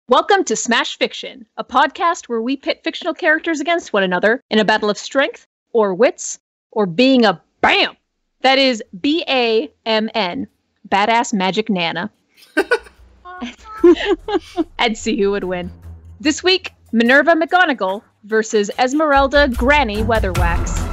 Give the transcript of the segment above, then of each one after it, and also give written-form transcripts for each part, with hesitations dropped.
Welcome to Smash Fiction, a podcast where we pit fictional characters against one another in a battle of strength, or wits, or being a BAM! That is BAMN, Badass Magic Nana. And see who would win. This week, Minerva McGonagall versus Esmeralda Granny Weatherwax.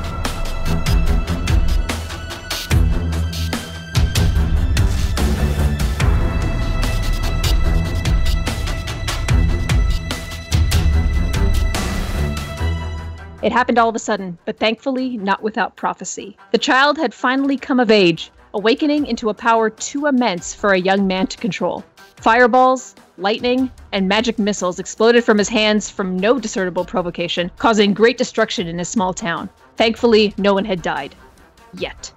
It happened all of a sudden, but thankfully not without prophecy. The child had finally come of age, awakening into a power too immense for a young man to control. Fireballs, lightning, and magic missiles exploded from his hands from no discernible provocation, causing great destruction in his small town. Thankfully, no one had died. Yet.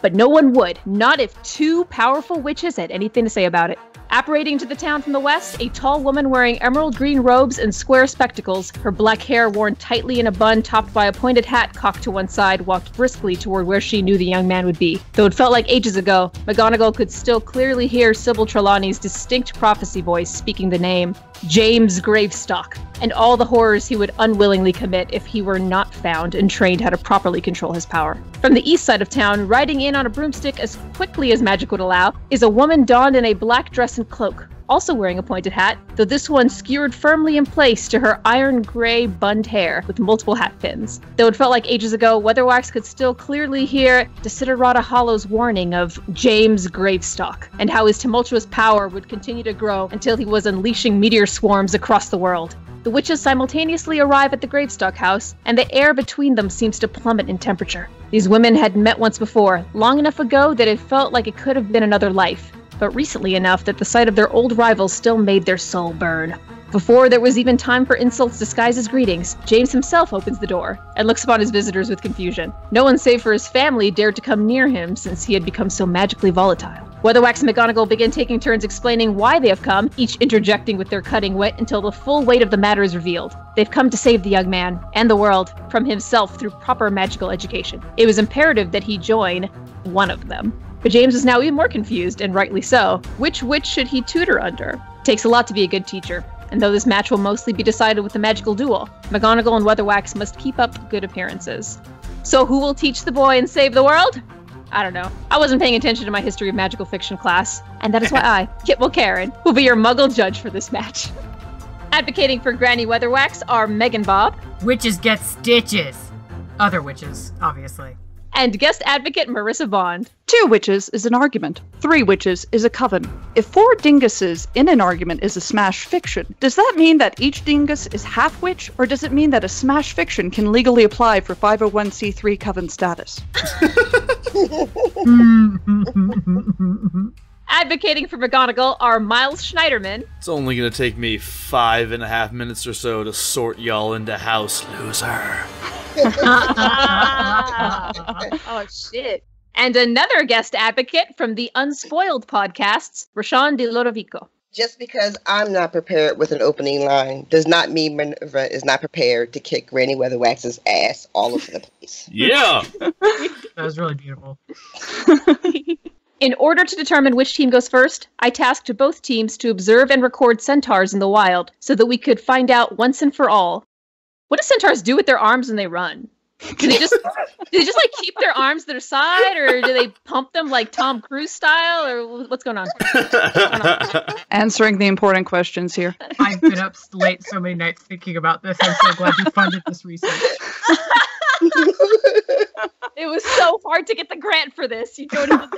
But no one would, not if two powerful witches had anything to say about it. Apparating to the town from the west, a tall woman wearing emerald green robes and square spectacles, her black hair worn tightly in a bun topped by a pointed hat cocked to one side, walked briskly toward where she knew the young man would be. Though it felt like ages ago, McGonagall could still clearly hear Sybil Trelawney's distinct prophecy voice speaking the name, James Gravestock, and all the horrors he would unwillingly commit if he were not found and trained how to properly control his power. From the east side of town, riding in on a broomstick as quickly as magic would allow, is a woman donned in a black dress and cloak, also wearing a pointed hat, though this one skewered firmly in place to her iron gray bunned hair with multiple hat pins. Though it felt like ages ago, Weatherwax could still clearly hear Desiderata Hollow's warning of James Gravestock, and how his tumultuous power would continue to grow until he was unleashing meteor swarms across the world. The witches simultaneously arrive at the Gravestock house, and the air between them seems to plummet in temperature. These women had met once before, long enough ago that it felt like it could have been another life, but recently enough that the sight of their old rivals still made their soul burn. Before there was even time for insults disguised as greetings, James himself opens the door and looks upon his visitors with confusion. No one save for his family dared to come near him since he had become so magically volatile. Weatherwax and McGonagall begin taking turns explaining why they have come, each interjecting with their cutting wit until the full weight of the matter is revealed. They've come to save the young man, and the world, from himself through proper magical education. It was imperative that he join one of them. But James is now even more confused, and rightly so. Which witch should he tutor under? It takes a lot to be a good teacher, and though this match will mostly be decided with a magical duel, McGonagall and Weatherwax must keep up good appearances. So who will teach the boy and save the world? I don't know. I wasn't paying attention to my history of magical fiction class, and that is why I, Kit Mulcairn, will be your muggle judge for this match. Advocating for Granny Weatherwax are Megan Bob. Witches get stitches. Other witches, obviously. And guest advocate Marissa Bond. 2 witches is an argument. 3 witches is a coven. If 4 dinguses in an argument is a smash fiction, does that mean that each dingus is half witch, or does it mean that a smash fiction can legally apply for 501c3 coven status? Advocating for McGonagall are Miles Schneiderman. It's only gonna take me 5.5 minutes or so to sort y'all into house, loser. Oh, shit. And another guest advocate from the Unspoiled podcasts, Rashawn De Lodovico. Just because I'm not prepared with an opening line does not mean Minerva is not prepared to kick Granny Weatherwax's ass all over the place. Yeah! That was really beautiful. In order to determine which team goes first, I tasked both teams to observe and record centaurs in the wild so that we could find out once and for all, what do centaurs do with their arms when they run? Do they just like keep their arms to their side, or do they pump them like Tom Cruise style, or what's going on? Answering the important questions here. I've been up late so many nights thinking about this. I'm so glad you funded this research. It was so hard to get the grant for this. You don't even...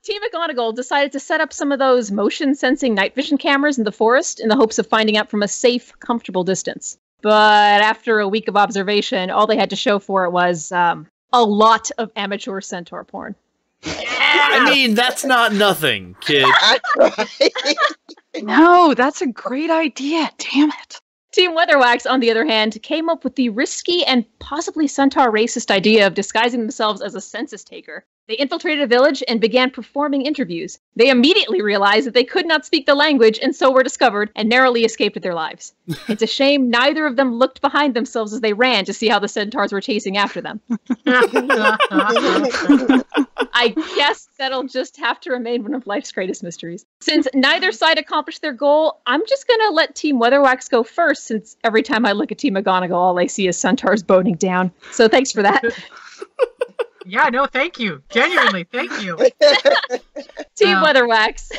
Team McGonagall decided to set up some of those motion-sensing night vision cameras in the forest in the hopes of finding out from a safe, comfortable distance. But after a week of observation, all they had to show for it was a lot of amateur centaur porn. I mean, that's not nothing, kid. No, that's a great idea. Damn it. Team Weatherwax, on the other hand, came up with the risky and possibly centaur racist idea of disguising themselves as a census taker. They infiltrated a village and began performing interviews. They immediately realized that they could not speak the language and so were discovered and narrowly escaped with their lives. It's a shame neither of them looked behind themselves as they ran to see how the centaurs were chasing after them. I I guess that'll just have to remain one of life's greatest mysteries. Since neither side accomplished their goal, I'm just going to let Team Weatherwax go first, since every time I look at Team McGonagall, all I see is centaurs boning down. So thanks for that. Yeah, no, thank you. Genuinely, thank you. Team Weatherwax,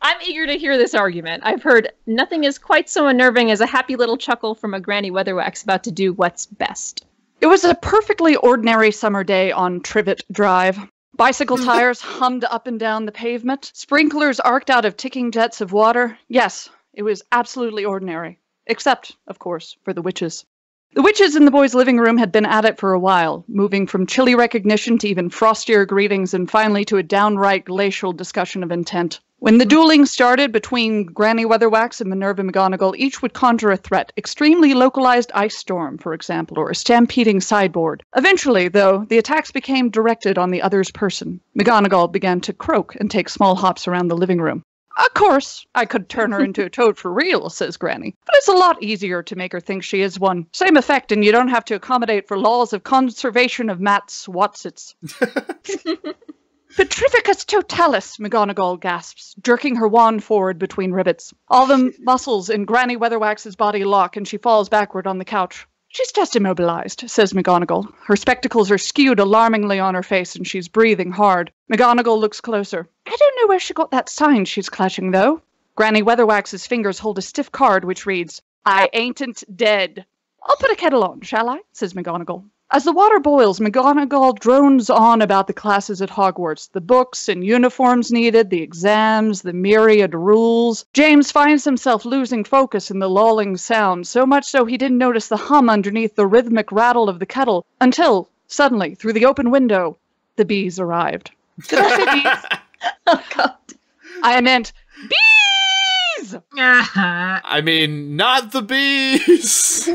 I'm eager to hear this argument. I've heard nothing is quite so unnerving as a happy little chuckle from a Granny Weatherwax about to do what's best. It was a perfectly ordinary summer day on Trivet Drive. Bicycle tires hummed up and down the pavement. Sprinklers arced out of ticking jets of water. Yes, it was absolutely ordinary. Except, of course, for the witches. The witches in the boys' living room had been at it for a while, moving from chilly recognition to even frostier greetings and finally to a downright glacial discussion of intent. When the dueling started between Granny Weatherwax and Minerva McGonagall, each would conjure a threat, extremely localized ice storm, for example, or a stampeding sideboard. Eventually, though, the attacks became directed on the other's person. McGonagall began to croak and take small hops around the living room. Of course, I could turn her into a toad for real, says Granny, but it's a lot easier to make her think she is one. Same effect, and you don't have to accommodate for laws of conservation of Matt's Watsits. Petrificus totalis, McGonagall gasps, jerking her wand forward between rivets. All the muscles in Granny Weatherwax's body lock, and she falls backward on the couch. She's just immobilized, says McGonagall. Her spectacles are skewed alarmingly on her face, and she's breathing hard. McGonagall looks closer. I don't know where she got that sign she's clutching, though. Granny Weatherwax's fingers hold a stiff card which reads, I ain't dead. I'll put a kettle on, shall I? Says McGonagall. As the water boils, McGonagall drones on about the classes at Hogwarts, the books and uniforms needed, the exams, the myriad rules. James finds himself losing focus in the lulling sound, so much so he didn't notice the hum underneath the rhythmic rattle of the kettle, until, suddenly, through the open window, the bees arrived. Did I say bees? Oh, God. I meant bees! I mean, not the bees!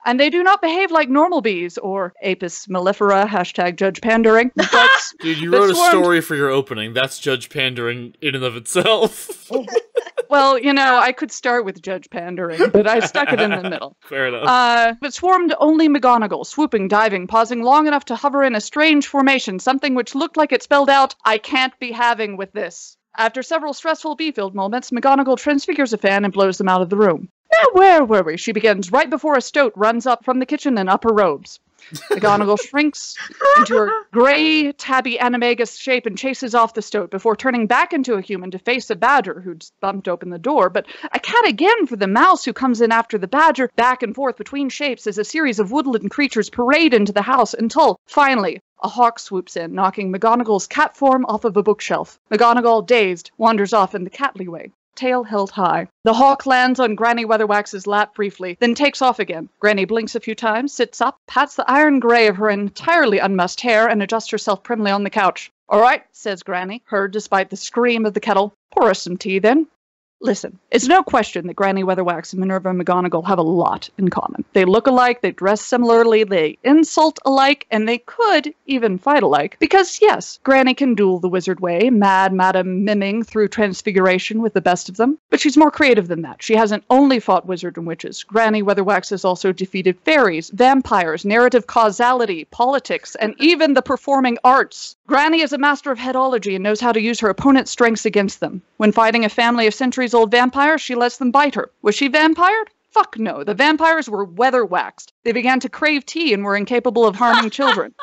And they do not behave like normal bees, or Apis mellifera, hashtag judge pandering. But dude, you wrote a story for your opening. That's judge pandering in and of itself. Well, you know, I could start with judge pandering, but I stuck it in the middle. Fair enough. But swarmed only McGonagall, swooping, diving, pausing long enough to hover in a strange formation, something which looked like it spelled out, I can't be having with this. After several stressful bee-filled moments, McGonagall transfigures a fan and blows them out of the room. Now, where were we? She begins right before a stoat runs up from the kitchen in upper robes. McGonagall shrinks into her gray, tabby animagus shape and chases off the stoat before turning back into a human to face a badger who'd bumped open the door, but a cat again for the mouse who comes in after the badger. Back and forth between shapes as a series of woodland creatures parade into the house until, finally, a hawk swoops in, knocking McGonagall's cat form off of a bookshelf. McGonagall, dazed, wanders off in the catly way, tail held high. The hawk lands on Granny Weatherwax's lap briefly, then takes off again. Granny blinks a few times, sits up, pats the iron gray of her entirely unmussed hair, and adjusts herself primly on the couch. All right, says Granny, heard despite the scream of the kettle. Pour us some tea, then. Listen, it's no question that Granny Weatherwax and Minerva McGonagall have a lot in common. They look alike, they dress similarly, they insult alike, and they could even fight alike. Because, yes, Granny can duel the wizard way, mad Madam Miming through transfiguration with the best of them. But she's more creative than that. She hasn't only fought wizards and witches. Granny Weatherwax has also defeated fairies, vampires, narrative causality, politics, and even the performing arts. Granny is a master of headology and knows how to use her opponent's strengths against them. When fighting a family of centuries-old vampires, she lets them bite her. Was she vampired? Fuck no. The vampires were weather-waxed. They began to crave tea and were incapable of harming children.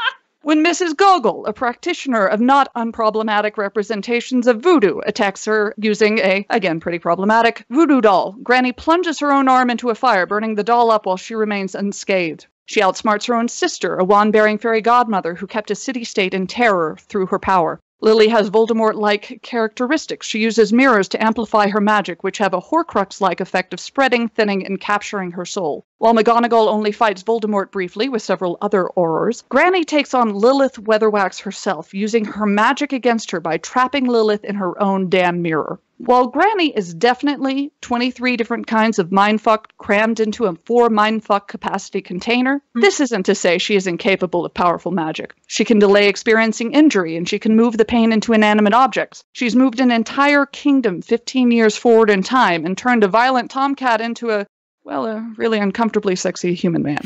When Mrs. Gogol, a practitioner of not unproblematic representations of voodoo, attacks her using a, again pretty problematic, voodoo doll, Granny plunges her own arm into a fire, burning the doll up while she remains unscathed. She outsmarts her own sister, a wand-bearing fairy godmother who kept a city-state in terror through her power. Lily has Voldemort-like characteristics. She uses mirrors to amplify her magic, which have a Horcrux-like effect of spreading, thinning, and capturing her soul. While McGonagall only fights Voldemort briefly with several other aurors, Granny takes on Lilith Weatherwax herself, using her magic against her by trapping Lilith in her own damn mirror. While Granny is definitely 23 different kinds of mindfuck crammed into a 4 mindfuck capacity container, this isn't to say she is incapable of powerful magic. She can delay experiencing injury, and she can move the pain into inanimate objects. She's moved an entire kingdom 15 years forward in time and turned a violent tomcat into a really uncomfortably sexy human man.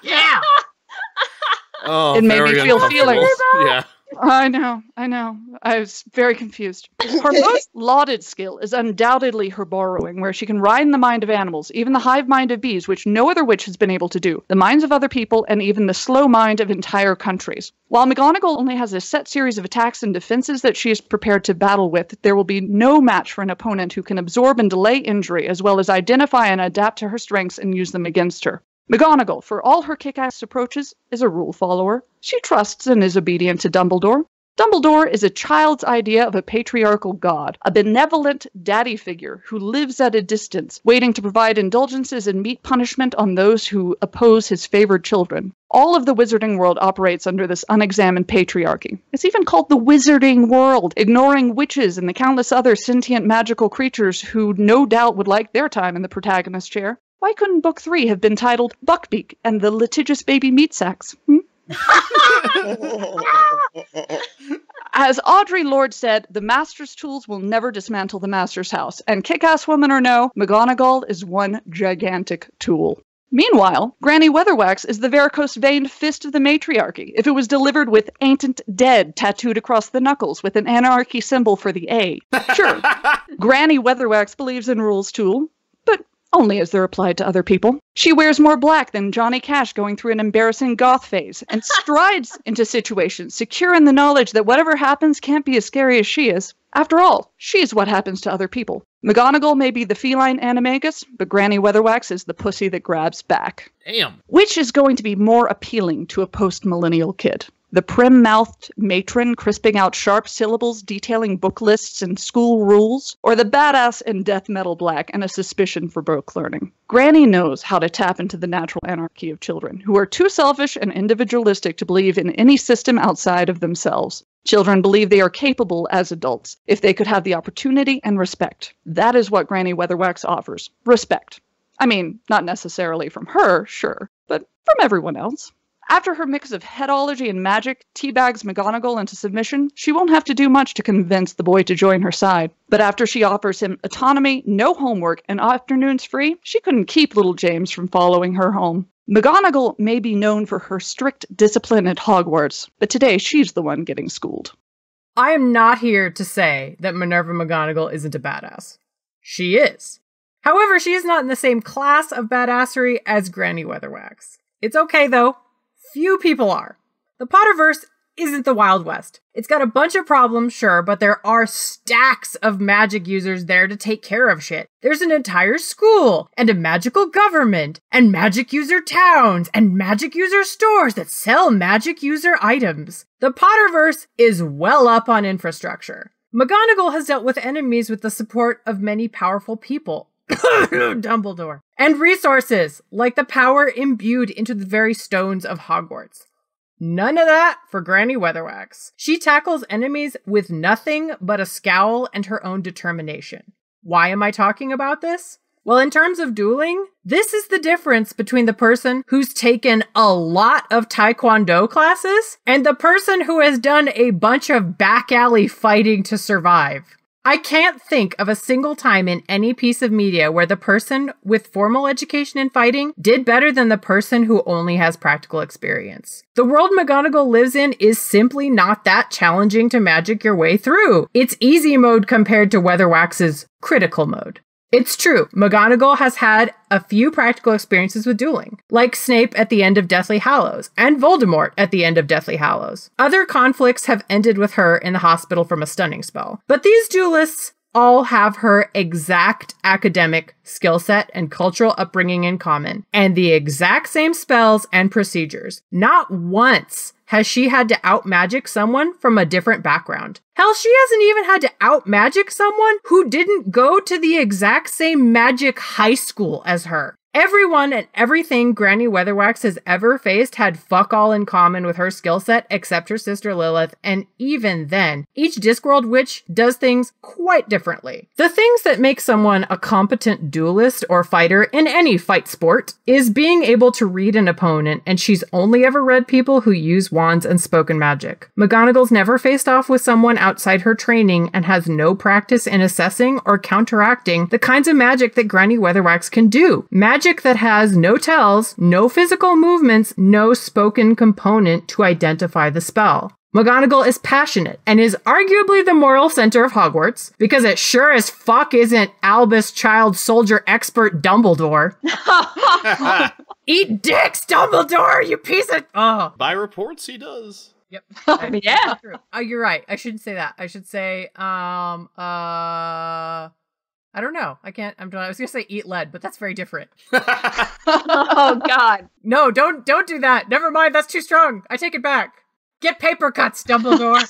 Yeah! Oh, It made me feel feelings. Yeah. I know. I was very confused. Her most lauded skill is undoubtedly her borrowing, where she can ride in the mind of animals, even the hive mind of bees, which no other witch has been able to do, the minds of other people, and even the slow mind of entire countries. While McGonagall only has a set series of attacks and defenses that she is prepared to battle with, there will be no match for an opponent who can absorb and delay injury, as well as identify and adapt to her strengths and use them against her. McGonagall, for all her kick-ass approaches, is a rule follower. She trusts and is obedient to Dumbledore. Dumbledore is a child's idea of a patriarchal god, a benevolent daddy figure who lives at a distance, waiting to provide indulgences and meet punishment on those who oppose his favored children. All of the wizarding world operates under this unexamined patriarchy. It's even called the Wizarding World, ignoring witches and the countless other sentient magical creatures who no doubt would like their time in the protagonist chair. Why couldn't Book 3 have been titled Buckbeak and the Litigious Baby Meat Sacks? As Audre Lorde said, the Master's tools will never dismantle the Master's house. And kick-ass woman or no, McGonagall is one gigantic tool. Meanwhile, Granny Weatherwax is the varicose-veined fist of the matriarchy. If it was delivered with "Ain't Dead" tattooed across the knuckles with an anarchy symbol for the A. Sure, Granny Weatherwax believes in rules too, but only as they're applied to other people. She wears more black than Johnny Cash going through an embarrassing goth phase, and strides into situations, secure in the knowledge that whatever happens can't be as scary as she is. After all, she's what happens to other people. McGonagall may be the feline animagus, but Granny Weatherwax is the pussy that grabs back. Damn. Which is going to be more appealing to a post-millennial kid? The prim-mouthed matron crisping out sharp syllables detailing book lists and school rules, or the badass in death metal black and a suspicion for book learning? Granny knows how to tap into the natural anarchy of children, who are too selfish and individualistic to believe in any system outside of themselves. Children believe they are capable as adults, if they could have the opportunity and respect. That is what Granny Weatherwax offers. Respect. I mean, not necessarily from her, sure, but from everyone else. After her mix of headology and magic teabags McGonagall into submission, she won't have to do much to convince the boy to join her side. But after she offers him autonomy, no homework, and afternoons free, she couldn't keep little James from following her home. McGonagall may be known for her strict discipline at Hogwarts, but today she's the one getting schooled. I am not here to say that Minerva McGonagall isn't a badass. She is. However, she is not in the same class of badassery as Granny Weatherwax. It's okay, though. Few people are. The Potterverse isn't the Wild West. It's got a bunch of problems, sure, but there are stacks of magic users there to take care of shit. There's an entire school, and a magical government, and magic user towns, and magic user stores that sell magic user items. The Potterverse is well up on infrastructure. McGonagall has dealt with enemies with the support of many powerful people. Dumbledore. And resources, like the power imbued into the very stones of Hogwarts. None of that for Granny Weatherwax. She tackles enemies with nothing but a scowl and her own determination. Why am I talking about this? Well, in terms of dueling, this is the difference between the person who's taken a lot of Taekwondo classes and the person who has done a bunch of back alley fighting to survive. I can't think of a single time in any piece of media where the person with formal education in fighting did better than the person who only has practical experience. The world McGonagall lives in is simply not that challenging to magic your way through. It's easy mode compared to Weatherwax's critical mode. It's true, McGonagall has had a few practical experiences with dueling, like Snape at the end of Deathly Hallows, and Voldemort at the end of Deathly Hallows. Other conflicts have ended with her in the hospital from a stunning spell. But these duelists all have her exact academic skill set and cultural upbringing in common, and the exact same spells and procedures. Not once has she had to out-magic someone from a different background. Hell, she hasn't even had to out-magic someone who didn't go to the exact same magic high school as her. Everyone and everything Granny Weatherwax has ever faced had fuck all in common with her skill set except her sister Lilith, and even then, each Discworld witch does things quite differently. The things that make someone a competent duelist or fighter in any fight sport is being able to read an opponent, and she's only ever read people who use wands and spoken magic. McGonagall's never faced off with someone outside her training and has no practice in assessing or counteracting the kinds of magic that Granny Weatherwax can do. Magic that has no tells, no physical movements, no spoken component to identify the spell. McGonagall is passionate and is arguably the moral center of Hogwarts, because it sure as fuck isn't Albus child soldier expert Dumbledore. Eat dicks, Dumbledore, you piece of... Oh. By reports, he does. Yep. Yeah. True. Oh, you're right. I shouldn't say that. I should say, I don't know. I can't. I was gonna say eat lead, but that's very different. Oh God. No, don't do that. Never mind. That's too strong. I take it back. Get paper cuts, Dumbledore.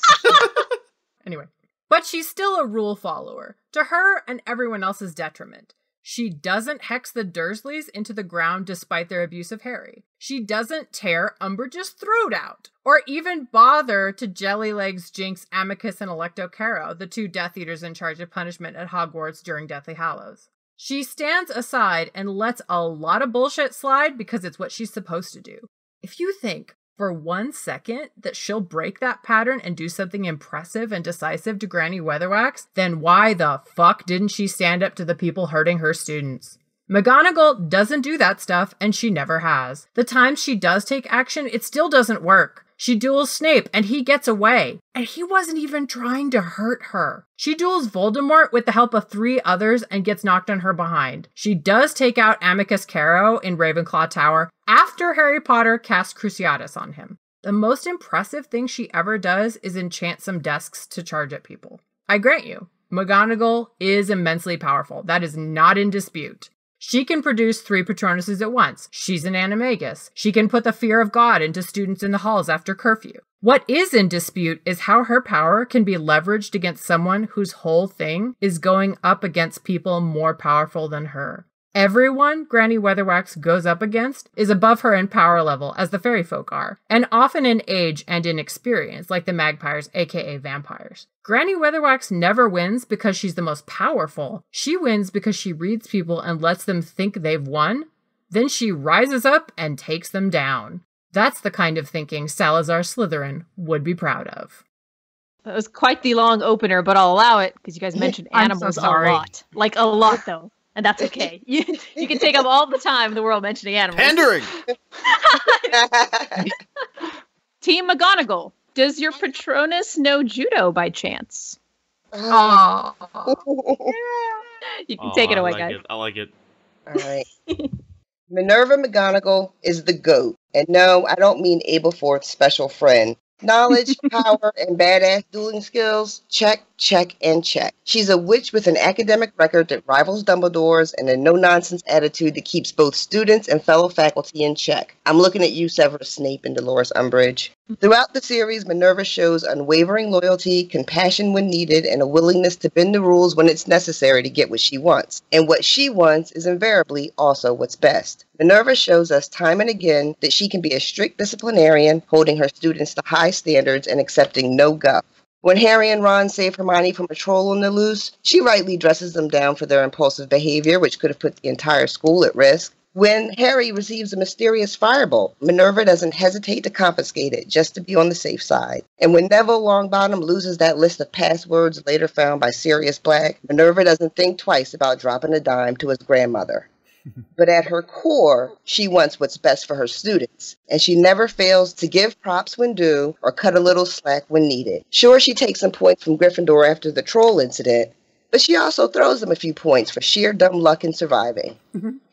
Anyway, but she's still a rule follower, to her and everyone else's detriment. She doesn't hex the Dursleys into the ground despite their abuse of Harry. She doesn't tear Umbridge's throat out, or even bother to jellylegs Jinx, Amicus, and Electo Caro, the 2 Death Eaters in charge of punishment at Hogwarts during Deathly Hallows. She stands aside and lets a lot of bullshit slide because it's what she's supposed to do. If you think for 1 second that she'll break that pattern and do something impressive and decisive to Granny Weatherwax, then why the fuck didn't she stand up to the people hurting her students? McGonagall doesn't do that stuff, and she never has. The times she does take action, it still doesn't work. She duels Snape, and he gets away. And he wasn't even trying to hurt her. She duels Voldemort with the help of 3 others and gets knocked on her behind. She does take out Amicus Caro in Ravenclaw Tower after Harry Potter casts Cruciatus on him. The most impressive thing she ever does is enchant some desks to charge at people. I grant you, McGonagall is immensely powerful. That is not in dispute. She can produce 3 Patronuses at once. She's an animagus. She can put the fear of God into students in the halls after curfew. What is in dispute is how her power can be leveraged against someone whose whole thing is going up against people more powerful than her. Everyone Granny Weatherwax goes up against is above her in power level, as the fairy folk are, and often in age and in experience, like the magpies, aka vampires. Granny Weatherwax never wins because she's the most powerful. She wins because she reads people and lets them think they've won. Then she rises up and takes them down. That's the kind of thinking Salazar Slytherin would be proud of. That was quite the long opener, but I'll allow it because you guys mentioned animals a lot. Like a lot, though. And that's okay. You can take up all the time in the world mentioning animals. Pandering! Team McGonagall, does your Patronus know judo by chance? Oh. You can take it away, guys. I like it. All right. Minerva McGonagall is the GOAT. And no, I don't mean Abelforth's special friend. Knowledge, power, and badass dueling skills, check, check, and check. She's a witch with an academic record that rivals Dumbledore's and a no-nonsense attitude that keeps both students and fellow faculty in check. I'm looking at you, Severus Snape and Dolores Umbridge. Throughout the series, Minerva shows unwavering loyalty, compassion when needed, and a willingness to bend the rules when it's necessary to get what she wants. And what she wants is invariably also what's best. Minerva shows us time and again that she can be a strict disciplinarian, holding her students to high standards and accepting no guff. When Harry and Ron save Hermione from a troll on the loose, she rightly dresses them down for their impulsive behavior, which could have put the entire school at risk. When Harry receives a mysterious firebolt, Minerva doesn't hesitate to confiscate it just to be on the safe side. And when Neville Longbottom loses that list of passwords later found by Sirius Black, Minerva doesn't think twice about dropping a dime to his grandmother. But at her core, she wants what's best for her students, and she never fails to give props when due or cut a little slack when needed. Sure, she takes some points from Gryffindor after the troll incident, but she also throws them a few points for sheer dumb luck in surviving.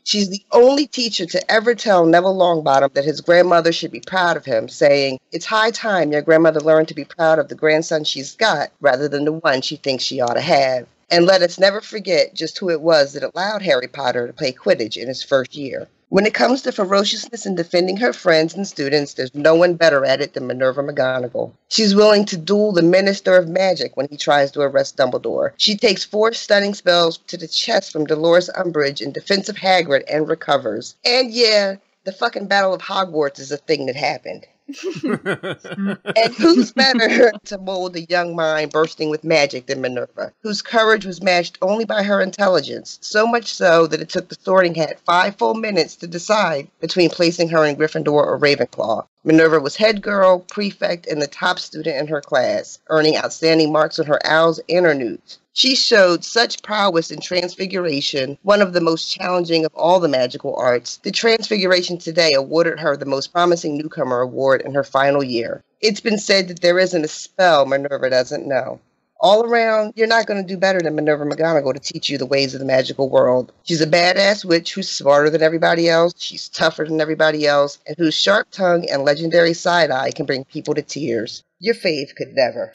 She's the only teacher to ever tell Neville Longbottom that his grandmother should be proud of him, saying, "It's high time your grandmother learned to be proud of the grandson she's got rather than the one she thinks she ought to have." And let us never forget just who it was that allowed Harry Potter to play Quidditch in his first year. When it comes to ferociousness in defending her friends and students, there's no one better at it than Minerva McGonagall. She's willing to duel the Minister of Magic when he tries to arrest Dumbledore. She takes 4 stunning spells to the chest from Dolores Umbridge in defense of Hagrid and recovers. And yeah, the fucking Battle of Hogwarts is a thing that happened. And who's better to mold a young mind bursting with magic than Minerva, whose courage was matched only by her intelligence, so much so that it took the Sorting Hat 5 full minutes to decide between placing her in Gryffindor or Ravenclaw. Minerva was head girl, prefect, and the top student in her class, earning outstanding marks on her owls and her newts. She showed such prowess in Transfiguration, one of the most challenging of all the magical arts. The Transfiguration today awarded her the Most Promising Newcomer award in her final year. It's been said that there isn't a spell Minerva doesn't know. All around, you're not going to do better than Minerva McGonagall to teach you the ways of the magical world. She's a badass witch who's smarter than everybody else, she's tougher than everybody else, and whose sharp tongue and legendary side eye can bring people to tears. Your fave could never.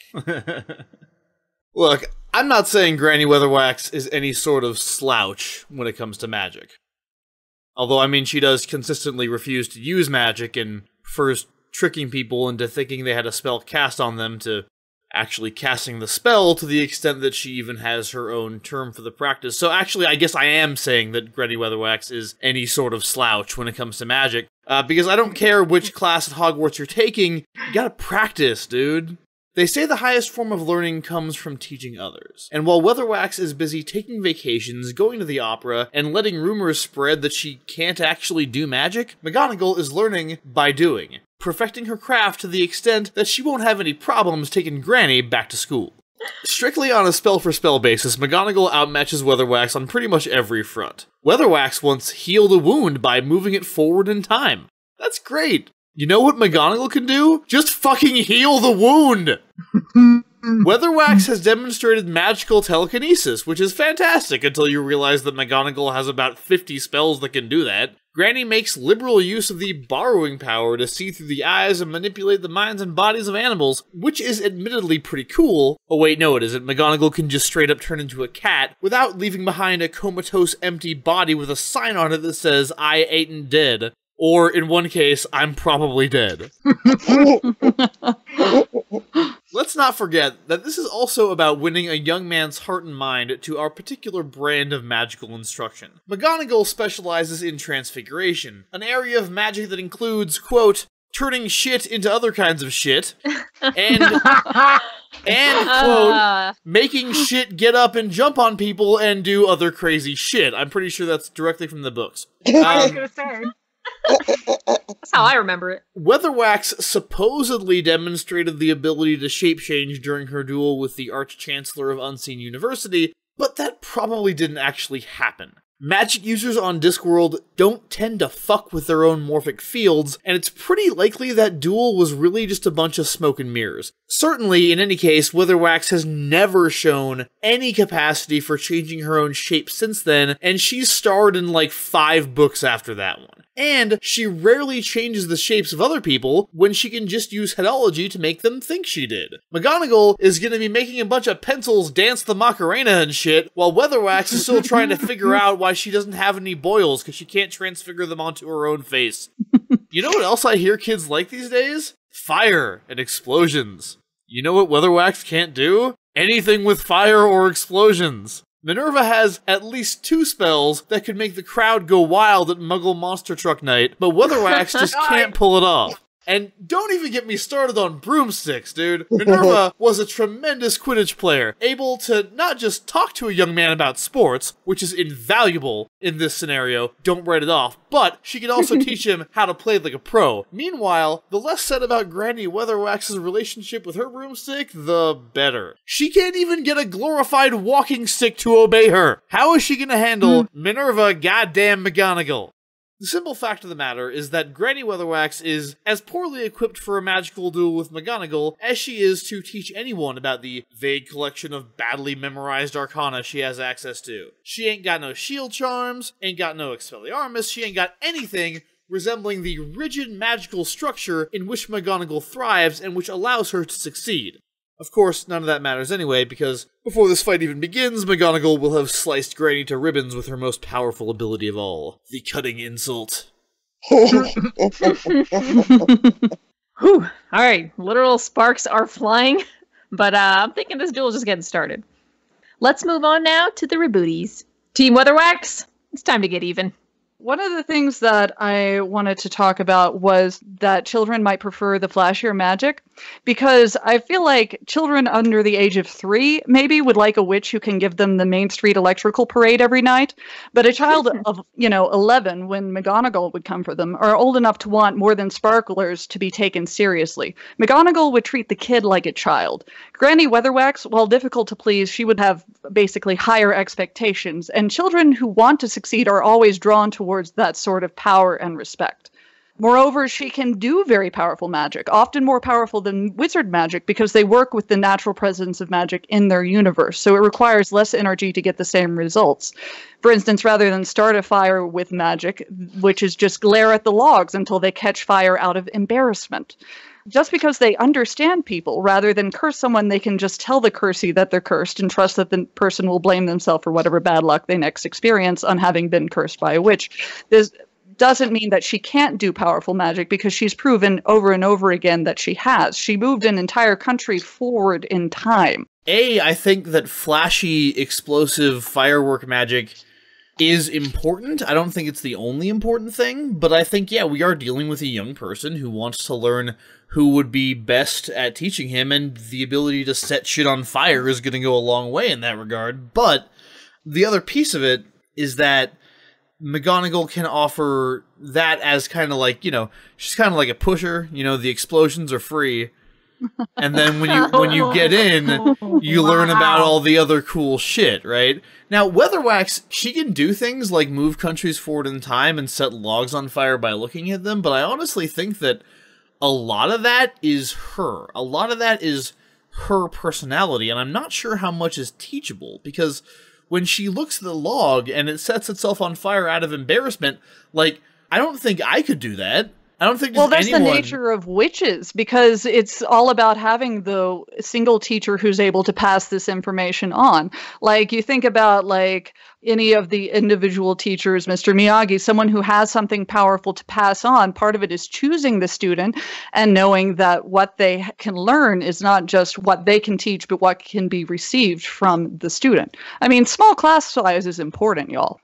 Look, I'm not saying Granny Weatherwax is any sort of slouch when it comes to magic. Although, I mean, she does consistently refuse to use magic and prefers tricking people into thinking they had a spell cast on them to actually casting the spell, to the extent that she even has her own term for the practice. So actually, I guess I am saying that Granny Weatherwax is any sort of slouch when it comes to magic. Because I don't care which class at Hogwarts you're taking, you gotta practice, dude. They say the highest form of learning comes from teaching others. And while Weatherwax is busy taking vacations, going to the opera, and letting rumors spread that she can't actually do magic, McGonagall is learning by doing, perfecting her craft to the extent that she won't have any problems taking Granny back to school. Strictly on a spell-for-spell basis, McGonagall outmatches Weatherwax on pretty much every front. Weatherwax once healed a wound by moving it forward in time. That's great! You know what McGonagall can do? Just fucking heal the wound! Weatherwax has demonstrated magical telekinesis, which is fantastic until you realize that McGonagall has about 50 spells that can do that. Granny makes liberal use of the borrowing power to see through the eyes and manipulate the minds and bodies of animals, which is admittedly pretty cool. Oh wait, no it isn't. McGonagall can just straight up turn into a cat without leaving behind a comatose empty body with a sign on it that says, "I ain't dead." Or, in one case, "I'm probably dead." Let's not forget that this is also about winning a young man's heart and mind to our particular brand of magical instruction. McGonagall specializes in transfiguration, an area of magic that includes, quote, turning shit into other kinds of shit, and quote, making shit get up and jump on people and do other crazy shit. I'm pretty sure that's directly from the books. I was gonna say. That's how I remember it. Weatherwax supposedly demonstrated the ability to shape-change during her duel with the Arch-Chancellor of Unseen University, but that probably didn't actually happen. Magic users on Discworld don't tend to fuck with their own morphic fields, and it's pretty likely that duel was really just a bunch of smoke and mirrors. Certainly, in any case, Weatherwax has never shown any capacity for changing her own shape since then, and she's starred in like 5 books after that one. And she rarely changes the shapes of other people when she can just use headology to make them think she did. McGonagall is gonna be making a bunch of pencils dance the Macarena and shit, while Weatherwax is still trying to figure out why she doesn't have any boils because she can't transfigure them onto her own face. You know what else I hear kids like these days? Fire and explosions. You know what Weatherwax can't do? Anything with fire or explosions. Minerva has at least 2 spells that could make the crowd go wild at Muggle Monster Truck Night, but Weatherwax just can't pull it off. And don't even get me started on broomsticks, dude. Minerva was a tremendous Quidditch player, able to not just talk to a young man about sports, which is invaluable in this scenario, don't write it off, but she could also teach him how to play like a pro. Meanwhile, the less said about Granny Weatherwax's relationship with her broomstick, the better. She can't even get a glorified walking stick to obey her. How is she gonna handle Minerva goddamn McGonagall? The simple fact of the matter is that Granny Weatherwax is as poorly equipped for a magical duel with McGonagall as she is to teach anyone about the vague collection of badly memorized arcana she has access to. She ain't got no shield charms, ain't got no Expelliarmus, she ain't got anything resembling the rigid magical structure in which McGonagall thrives and which allows her to succeed. Of course, none of that matters anyway, because before this fight even begins, McGonagall will have sliced Granny to ribbons with her most powerful ability of all, the cutting insult. Whew. Alright, literal sparks are flying, but I'm thinking this duel is just getting started. Let's move on now to the rebooties. Team Weatherwax, it's time to get even. One of the things that I wanted to talk about was that children might prefer the flashier magic, because I feel like children under the age of 3 maybe would like a witch who can give them the Main Street electrical parade every night, but a child of, 11, when McGonagall would come for them, are old enough to want more than sparklers to be taken seriously. McGonagall would treat the kid like a child. Granny Weatherwax, while difficult to please, she would have basically higher expectations, and children who want to succeed are always drawn towards that sort of power and respect. Moreover, she can do very powerful magic, often more powerful than wizard magic, because they work with the natural presence of magic in their universe, so it requires less energy to get the same results. For instance, rather than start a fire with magic, which is just glare at the logs until they catch fire out of embarrassment. Just because they understand people, rather than curse someone, they can just tell the cursey that they're cursed and trust that the person will blame themselves for whatever bad luck they next experience on having been cursed by a witch. This doesn't mean that she can't do powerful magic, because she's proven over and over again that she has. She moved an entire country forward in time. I think that flashy, explosive firework magic is important. I don't think it's the only important thing, but I think, we are dealing with a young person who wants to learn who would be best at teaching him, and the ability to set shit on fire is going to go a long way in that regard. But the other piece of it is that McGonagall can offer that as kind of like, she's kind of like a pusher, the explosions are free. And then when you get in, you learn about all the other cool shit, right? Now, Weatherwax, she can do things like move countries forward in time and set logs on fire by looking at them, but I honestly think that a lot of that is her. A lot of that is her personality, and I'm not sure how much is teachable, because when she looks at the log and it sets itself on fire out of embarrassment, I don't think I could do that. I don't think that's the nature of witches, because it's all about having the single teacher who's able to pass this information on. You think about, any of the individual teachers, Mr. Miyagi, someone who has something powerful to pass on. Part of it is choosing the student and knowing that what they can learn is not just what they can teach, but what can be received from the student. I mean, small class size is important, y'all.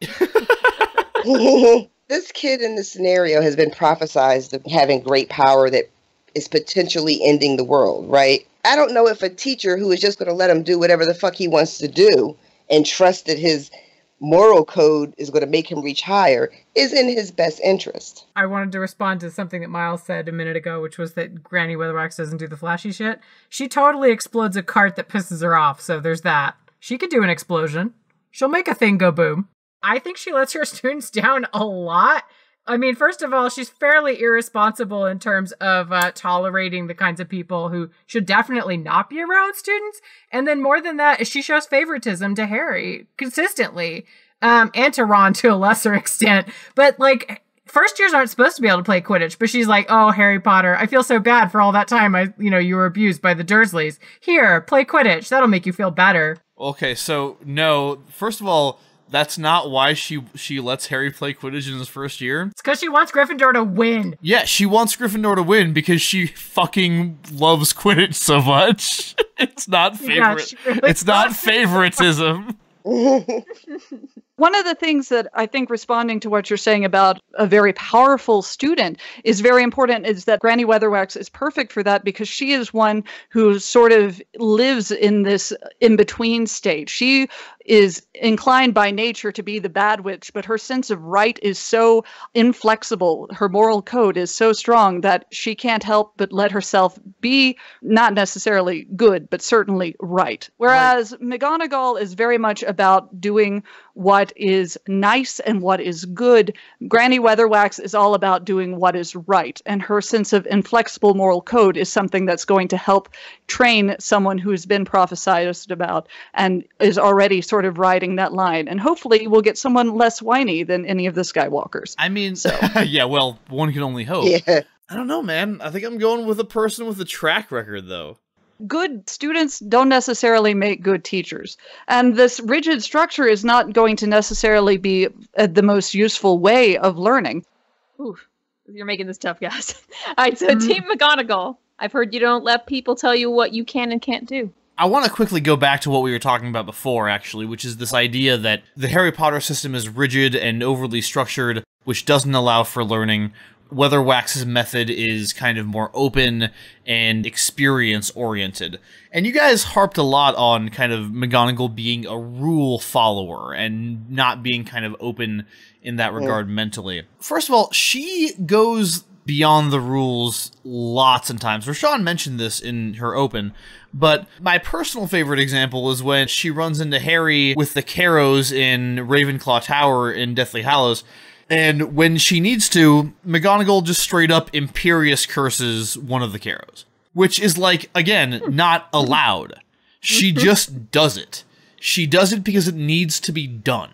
This kid in this scenario has been prophesized of having great power that is potentially ending the world, right? I don't know if a teacher who is just going to let him do whatever the fuck he wants to do and trust that his moral code is going to make him reach higher is in his best interest. I wanted to respond to something that Miles said a minute ago, which was that Granny Weatherwax doesn't do the flashy shit. She totally explodes a cart that pisses her off, so there's that. She could do an explosion. She'll make a thing go boom. I think she lets her students down a lot. I mean, first of all, she's fairly irresponsible in terms of tolerating the kinds of people who should definitely not be around students. And then more than that, she shows favoritism to Harry consistently, and to Ron to a lesser extent. But first years aren't supposed to be able to play Quidditch, but she's like, oh, Harry Potter, I feel so bad for all that time you were abused by the Dursleys. Here, play Quidditch. That'll make you feel better. Okay, so no, first of all, that's not why she lets Harry play Quidditch in his first year. It's because she wants Gryffindor to win. Yeah, she wants Gryffindor to win because she fucking loves Quidditch so much. It's not favorite. Yeah, really it's not favoritism. One of the things that I think, responding to what you're saying about a very powerful student, is very important, is that Granny Weatherwax is perfect for that, because she is one who sort of lives in this in-between state. She is inclined by nature to be the bad witch, but her sense of right is so inflexible, her moral code is so strong that she can't help but let herself be not necessarily good, but certainly right. Whereas McGonagall is very much about doing what is nice and what is good. Granny Weatherwax is all about doing what is right, and her sense of inflexible moral code is something that's going to help train someone who's been prophesized about and is already sort of riding that line. And hopefully we'll get someone less whiny than any of the Skywalkers. I mean, yeah, well, one can only hope. Yeah. I don't know, man. I think I'm going with a person with a track record, though. Good students don't necessarily make good teachers. And this rigid structure is not going to necessarily be the most useful way of learning. Ooh, you're making this tough, guys. All right, so Team McGonagall. I've heard you don't let people tell you what you can and can't do. I want to quickly go back to what we were talking about before, actually, which is this idea that the Harry Potter system is rigid and overly structured, which doesn't allow for learning. Weatherwax's method is kind of more open and experience-oriented. And you guys harped a lot on kind of McGonagall being a rule follower and not being kind of open in that regard mentally. First of all, she goes beyond the rules lots of times. Rashawn mentioned this in her open, but my personal favorite example is when she runs into Harry with the Carrows in Ravenclaw Tower in Deathly Hallows, and when she needs to, McGonagall just straight up Imperious curses one of the Carrows, which is like, again, not allowed. She just does it. She does it because it needs to be done.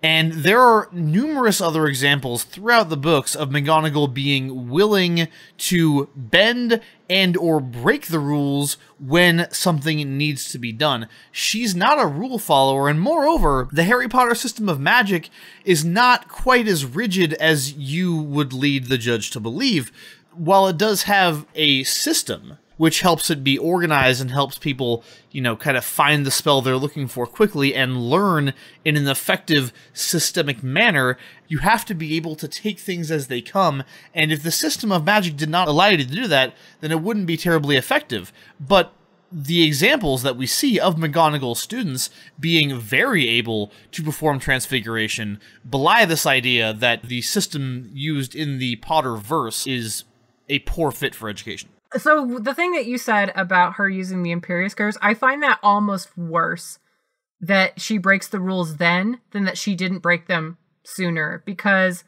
And there are numerous other examples throughout the books of McGonagall being willing to bend and or break the rules when something needs to be done. She's not a rule follower, and moreover, the Harry Potter system of magic is not quite as rigid as you would lead the judge to believe. While it does have a system which helps it be organized and helps people, you know, kind of find the spell they're looking for quickly and learn in an effective, systemic manner, you have to be able to take things as they come, and if the system of magic did not allow you to do that, then it wouldn't be terribly effective. But the examples that we see of McGonagall's students being very able to perform transfiguration belie this idea that the system used in the Potterverse is a poor fit for education. So the thing that you said about her using the Imperious Curse, I find that almost worse that she breaks the rules then than that she didn't break them sooner. Because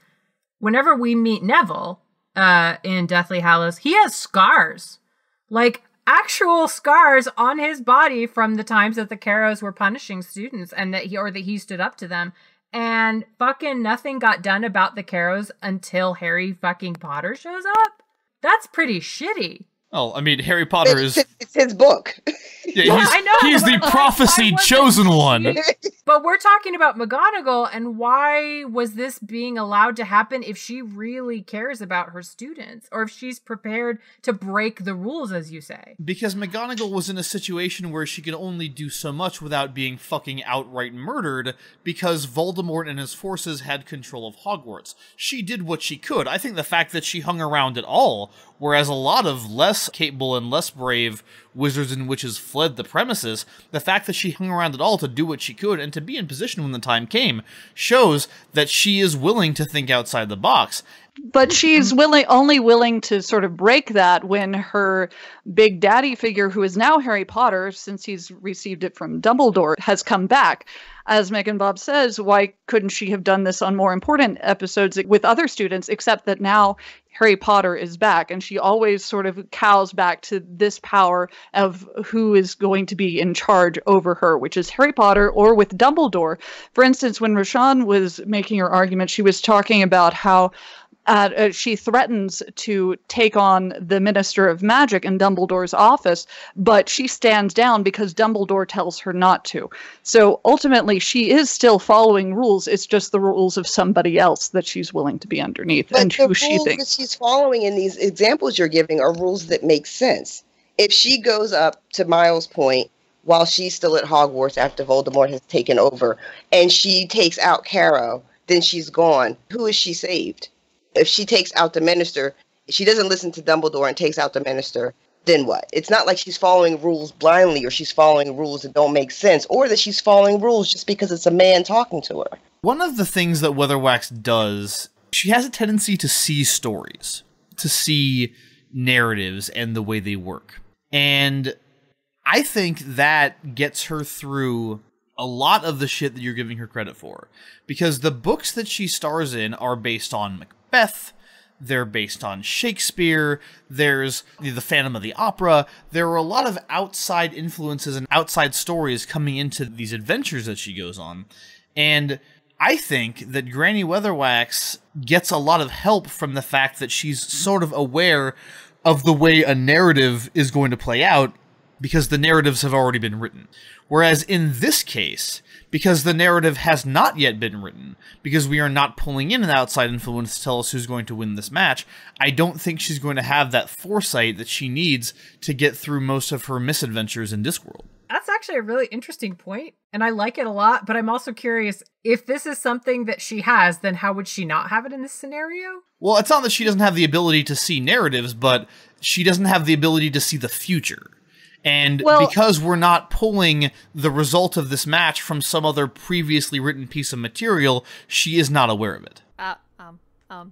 whenever we meet Neville in Deathly Hallows, he has scars. Like, actual scars on his body from the times that the Carrows were punishing students and that he stood up to them. And fucking nothing got done about the Carrows until Harry fucking Potter shows up? That's pretty shitty. Oh, I mean, Harry Potter is... It's his book. Yeah, I know, he's the prophesied chosen one. But we're talking about McGonagall, and why was this being allowed to happen if she really cares about her students? Or if she's prepared to break the rules, as you say? Because McGonagall was in a situation where she could only do so much without being fucking outright murdered, because Voldemort and his forces had control of Hogwarts. She did what she could. I think the fact that she hung around at all, whereas a lot of less capable and less brave wizards and witches fled the premises, the fact that she hung around at all to do what she could and to be in position when the time came shows that she is willing to think outside the box. But she's only willing to sort of break that when her big daddy figure, who is now Harry Potter, since he's received it from Dumbledore, has come back. As Megan Bob says, why couldn't she have done this on more important episodes with other students, except that now Harry Potter is back, and she always sort of cows back to this power of who is going to be in charge over her, which is Harry Potter or with Dumbledore. For instance, when Rashawn was making her argument, she was talking about how she threatens to take on the Minister of Magic in Dumbledore's office, but she stands down because Dumbledore tells her not to. So ultimately, she is still following rules. It's just the rules of somebody else that she's willing to be underneath, but and who she thinks. The rules that she's following in these examples you're giving are rules that make sense. If she goes up to Miles Point while she's still at Hogwarts after Voldemort has taken over, and she takes out Carrow, then she's gone. Who is she saved? If she takes out the minister, if she doesn't listen to Dumbledore and takes out the minister, then what? It's not like she's following rules blindly, or she's following rules that don't make sense, or that she's following rules just because it's a man talking to her. One of the things that Weatherwax does, she has a tendency to see stories, to see narratives and the way they work. And I think that gets her through a lot of the shit that you're giving her credit for. Because the books that she stars in are based on Macbeth, they're based on Shakespeare, there's the Phantom of the Opera. There are a lot of outside influences and outside stories coming into these adventures that she goes on. And I think that Granny Weatherwax gets a lot of help from the fact that she's sort of aware of the way a narrative is going to play out, because the narratives have already been written. Whereas in this case, because the narrative has not yet been written, because we are not pulling in an outside influence to tell us who's going to win this match, I don't think she's going to have that foresight that she needs to get through most of her misadventures in Discworld. That's actually a really interesting point, and I like it a lot, but I'm also curious, if this is something that she has, then how would she not have it in this scenario? Well, it's not that she doesn't have the ability to see narratives, but she doesn't have the ability to see the future. And because we're not pulling the result of this match from some other previously written piece of material, she is not aware of it.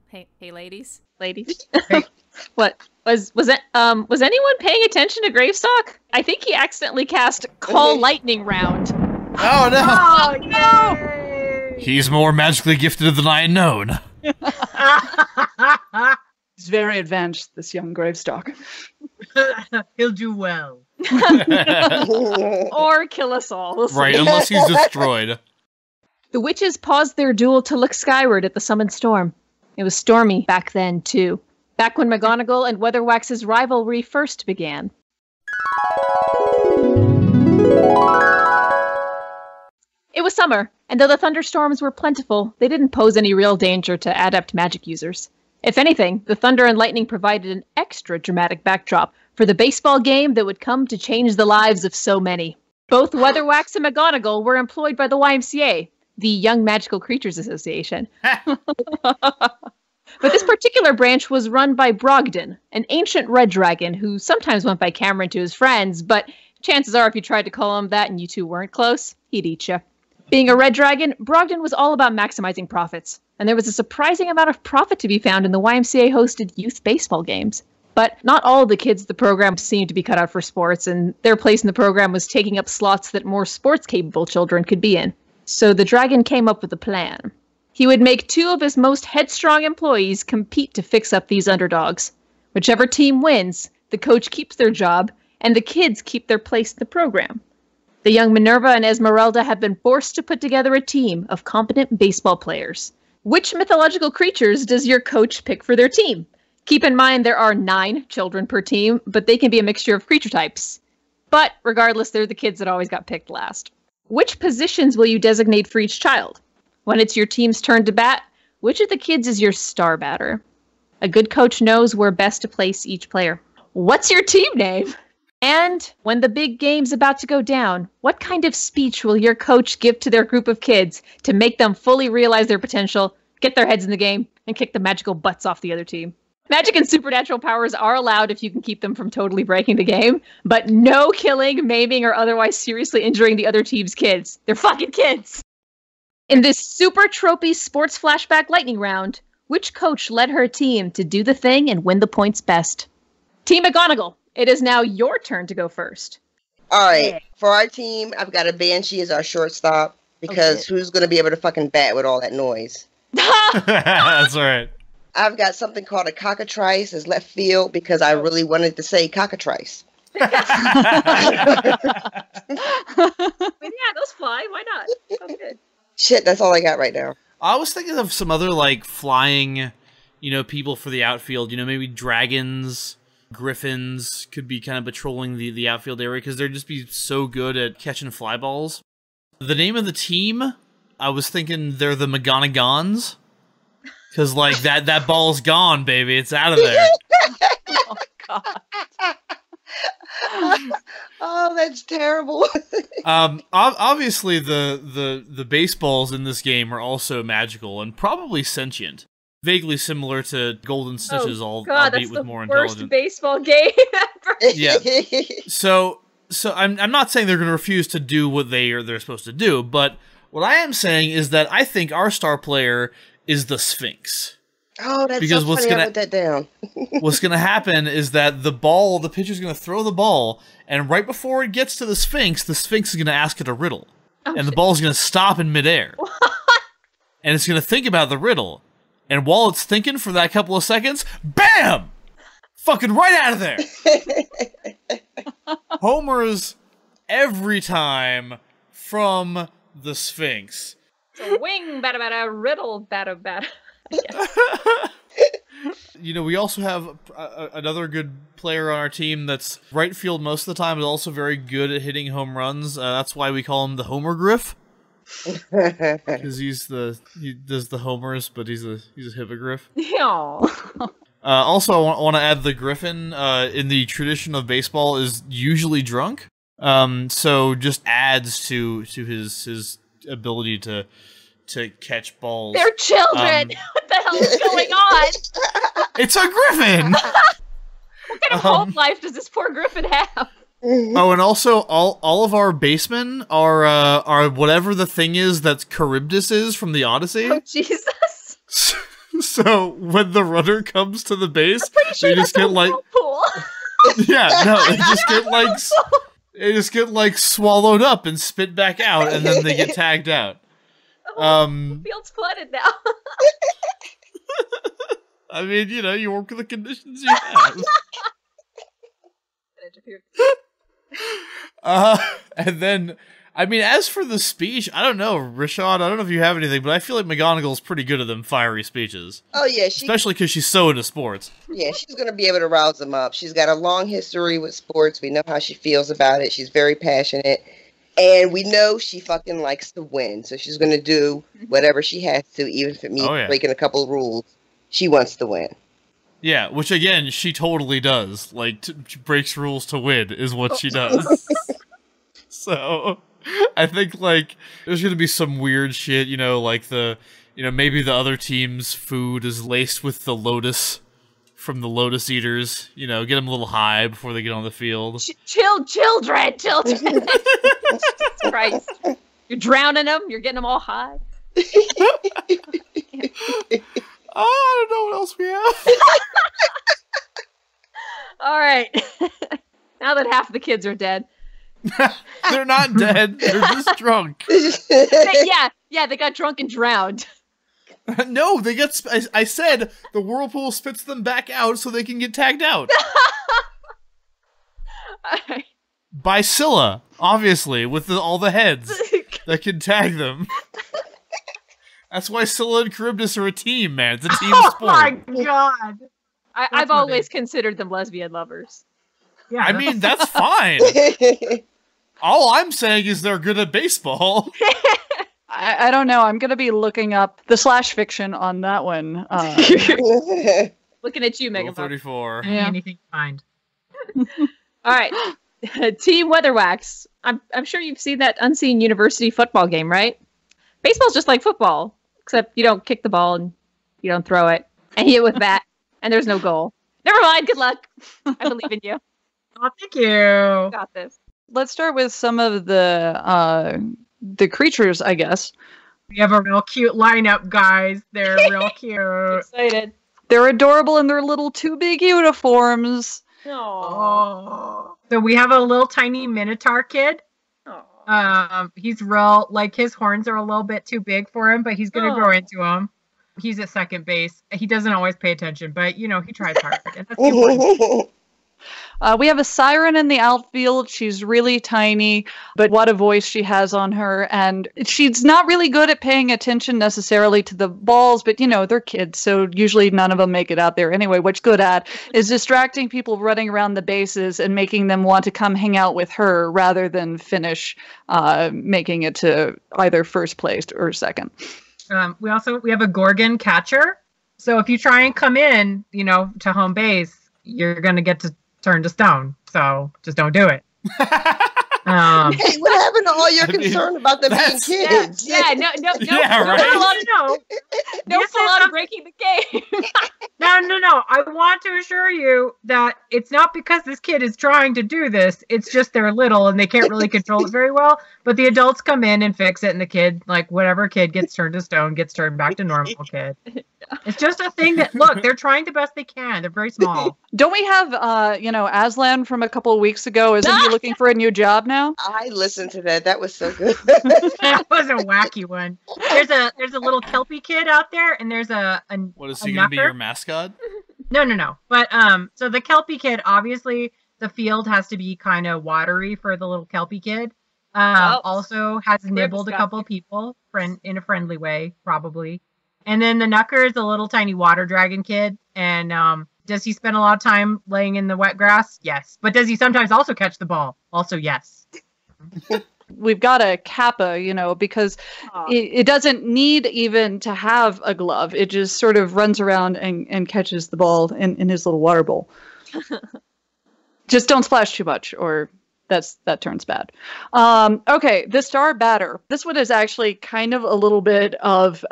Hey, ladies. What was anyone paying attention to Gravestock? I think he accidentally cast Call Lightning Round. Oh no! Oh no! He's more magically gifted than I had known. He's very advanced, this young Gravestock. He'll do well. Or kill us all. We'll see. Right, unless he's destroyed. The witches paused their duel to look skyward at the summoned storm. It was stormy back then, too. Back when McGonagall and Weatherwax's rivalry first began. It was summer, and though the thunderstorms were plentiful, they didn't pose any real danger to adept magic users. If anything, the thunder and lightning provided an extra dramatic backdrop for the baseball game that would come to change the lives of so many. Both Weatherwax and McGonagall were employed by the YMCA, the Young Magical Creatures Association. But this particular branch was run by Brogden, an ancient red dragon who sometimes went by Cameron to his friends, but chances are if you tried to call him that and you two weren't close, he'd eat you. Being a red dragon, Brogden was all about maximizing profits, and there was a surprising amount of profit to be found in the YMCA-hosted youth baseball games. But not all of the kids at the program seemed to be cut out for sports, and their place in the program was taking up slots that more sports-capable children could be in. So the dragon came up with a plan. He would make two of his most headstrong employees compete to fix up these underdogs. Whichever team wins, the coach keeps their job, and the kids keep their place in the program. The young Minerva and Esmeralda have been forced to put together a team of competent baseball players. Which mythological creatures does your coach pick for their team? Keep in mind there are 9 children per team, but they can be a mixture of creature types. But regardless, they're the kids that always got picked last. Which positions will you designate for each child? When it's your team's turn to bat, which of the kids is your star batter? A good coach knows where best to place each player. What's your team name? And when the big game's about to go down, what kind of speech will your coach give to their group of kids to make them fully realize their potential, get their heads in the game, and kick the magical butts off the other team? Magic and supernatural powers are allowed if you can keep them from totally breaking the game, but no killing, maiming, or otherwise seriously injuring the other team's kids. They're fucking kids! In this super tropey sports flashback lightning round, which coach led her team to do the thing and win the points best? Team McGonagall, it is now your turn to go first. All right, for our team, I've got a Banshee as our shortstop, because who's going to be able to fucking bat with all that noise? That's all right. I've got something called a cockatrice as left field, because I really wanted to say cockatrice. But yeah, those fly. Why not? Sounds good. Shit, that's all I got right now. I was thinking of some other, like, flying, people for the outfield. Maybe dragons, griffins could be kind of patrolling the outfield area, because they'd just be so good at catching fly balls. The name of the team, I was thinking they're the McGonagons. Because, like, that ball's gone, baby. It's out of there. Oh, God. Oh, that's terrible. Obviously, the baseballs in this game are also magical and probably sentient. Vaguely similar to Golden Snitches, albeit with more intelligence. That's the worst baseball game ever. Yeah. So I'm not saying they're going to refuse to do what they're supposed to do, but what I am saying is that I think our star player is the Sphinx. Oh, that's so funny. I wrote that down. What's going to happen is that the pitcher's going to throw the ball, and right before it gets to the Sphinx is going to ask it a riddle. The ball's going to stop in midair. And it's going to think about the riddle. And while it's thinking for that couple of seconds, BAM! Fucking right out of there! Homers every time from the Sphinx. It's a wing, bada bada, riddle, bada bada. We also have another good player on our team that's right field most of the time, but also very good at hitting home runs. That's why we call him the Homer Griff. Because he does the homers, but he's a hippogriff. Also, I want to add the Griffin in the tradition of baseball is usually drunk. So just adds to his ability to catch balls. They're children. What the hell is going on? It's a griffin. What kind of home life does this poor griffin have? Oh, and also all of our basemen are whatever the thing is that Charybdis is from the Odyssey. Oh Jesus! So when the runner comes to the base, I'm pretty sure they that's just get a like whirlpool. yeah, no, they just get like swallowed up and spit back out, and then they get tagged out. The field's flooded now. I mean, you work with the conditions you have. And then, I mean, as for the speech, I don't know, Rashad, I don't know if you have anything, but I feel like McGonagall's pretty good at them fiery speeches. Oh, yeah. Especially because she's so into sports. Yeah, she's going to be able to rouse them up. She's got a long history with sports. We know how she feels about it. She's very passionate. And we know she fucking likes to win. So she's going to do whatever she has to, even if it means breaking a couple of rules. She wants to win. Yeah, which again, she totally does. Like, she breaks rules to win is what she does. So, I think, like, there's gonna be some weird shit, like maybe the other team's food is laced with the lotus from the lotus eaters. Get them a little high before they get on the field. Children! Jesus Christ. You're drowning them, you're getting them all high. Oh, I don't know what else we have. All right. Now that half the kids are dead. They're not dead. They're just drunk. Yeah, they got drunk and drowned. No, they get. I said the whirlpool spits them back out so they can get tagged out. Right. By Scylla, obviously, with all the heads that can tag them. That's why Scylla and Charybdis are a team, man. It's a team sport. Oh my god. I've always considered them lesbian lovers. Yeah, I mean, that's fine. All I'm saying is they're good at baseball. I don't know. I'm going to be looking up the slash fiction on that one. Looking at you, Megan. 34. Yeah. Anything to find. All right. Team Weatherwax. I'm sure you've seen that Unseen University football game, right? Baseball's just like football, except you don't kick the ball and you don't throw it. And you hit with bat, and there's no goal. Never mind. Good luck. I believe in you. Oh, thank you. You got this. Let's start with some of the creatures, I guess. We have a real cute lineup, guys. They're real cute. Excited. They're adorable in their little too big uniforms. Aww. Oh. So we have a little tiny Minotaur kid. He's real, like his horns are a little bit too big for him, but he's gonna grow into them. He's at second base. He doesn't always pay attention, but he tries hard. And that's the important. We have a siren in the outfield. She's really tiny, but what a voice she has on her. And she's not really good at paying attention necessarily to the balls, but they're kids, so usually none of them make it out there. Anyway, what she's good at is distracting people running around the bases and making them want to come hang out with her rather than finish making it to either first place or second. We have a Gorgon catcher. So if you try and come in, to home base, you're going to get to turn to stone. So just don't do it. Hey, what happened to all your concern about them being kids? Yeah, no, Yeah, right. No full on breaking the game. No. I want to assure you that it's not because this kid is trying to do this. It's just they're little and they can't really control it very well. But the adults come in and fix it, and the kid, like whatever kid gets turned to stone, gets turned back to normal kid. It's just a thing that, look, they're trying the best they can. They're very small. Don't we have, Aslan from a couple of weeks ago? Isn't he looking for a new job now? I listened to that. That was so good. That was a wacky one. There's a little Kelpie kid out there, and there's a What is he going to be, your mascot? No. But so the Kelpie kid, obviously, the field has to be kind of watery for the little Kelpie kid. Also has nibbled a couple people in a friendly way, probably. And then the Knucker is a little tiny water dragon kid. And does he spend a lot of time laying in the wet grass? Yes. But does he sometimes also catch the ball? Also, yes. We've got a Kappa, because it doesn't need even to have a glove. It just sort of runs around and catches the ball in his little water bowl. Just don't splash too much or that turns bad. Okay, the star batter. This one is actually kind of a little bit of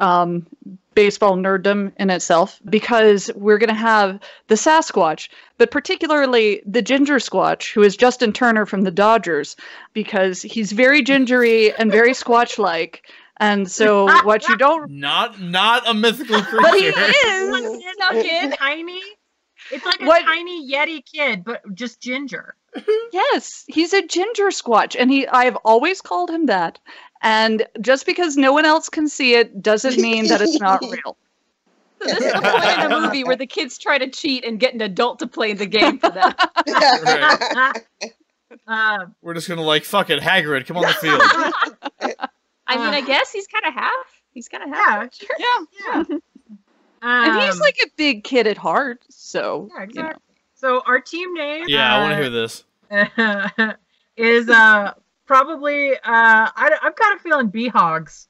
baseball nerddom in itself, because we're going to have the Sasquatch, but particularly the Ginger Squatch, who is Justin Turner from the Dodgers, because he's very gingery and very Squatch-like. And so what you don't... Not a mythical creature. But he is! Tiny. It's like a tiny Yeti kid, but just ginger. Yes, he's a ginger squatch, and I've always called him that. And just because no one else can see it doesn't mean that it's not real. So this is the point in the movie where the kids try to cheat and get an adult to play the game for them. Right. We're just gonna like, fuck it, Hagrid, come on the field. I mean, I guess he's kind of half. He's kind of half. Yeah. And he's like a big kid at heart, so... Yeah, exactly. So our team name... Yeah, I want to hear this. is probably... I'm kind of feeling Beehogs.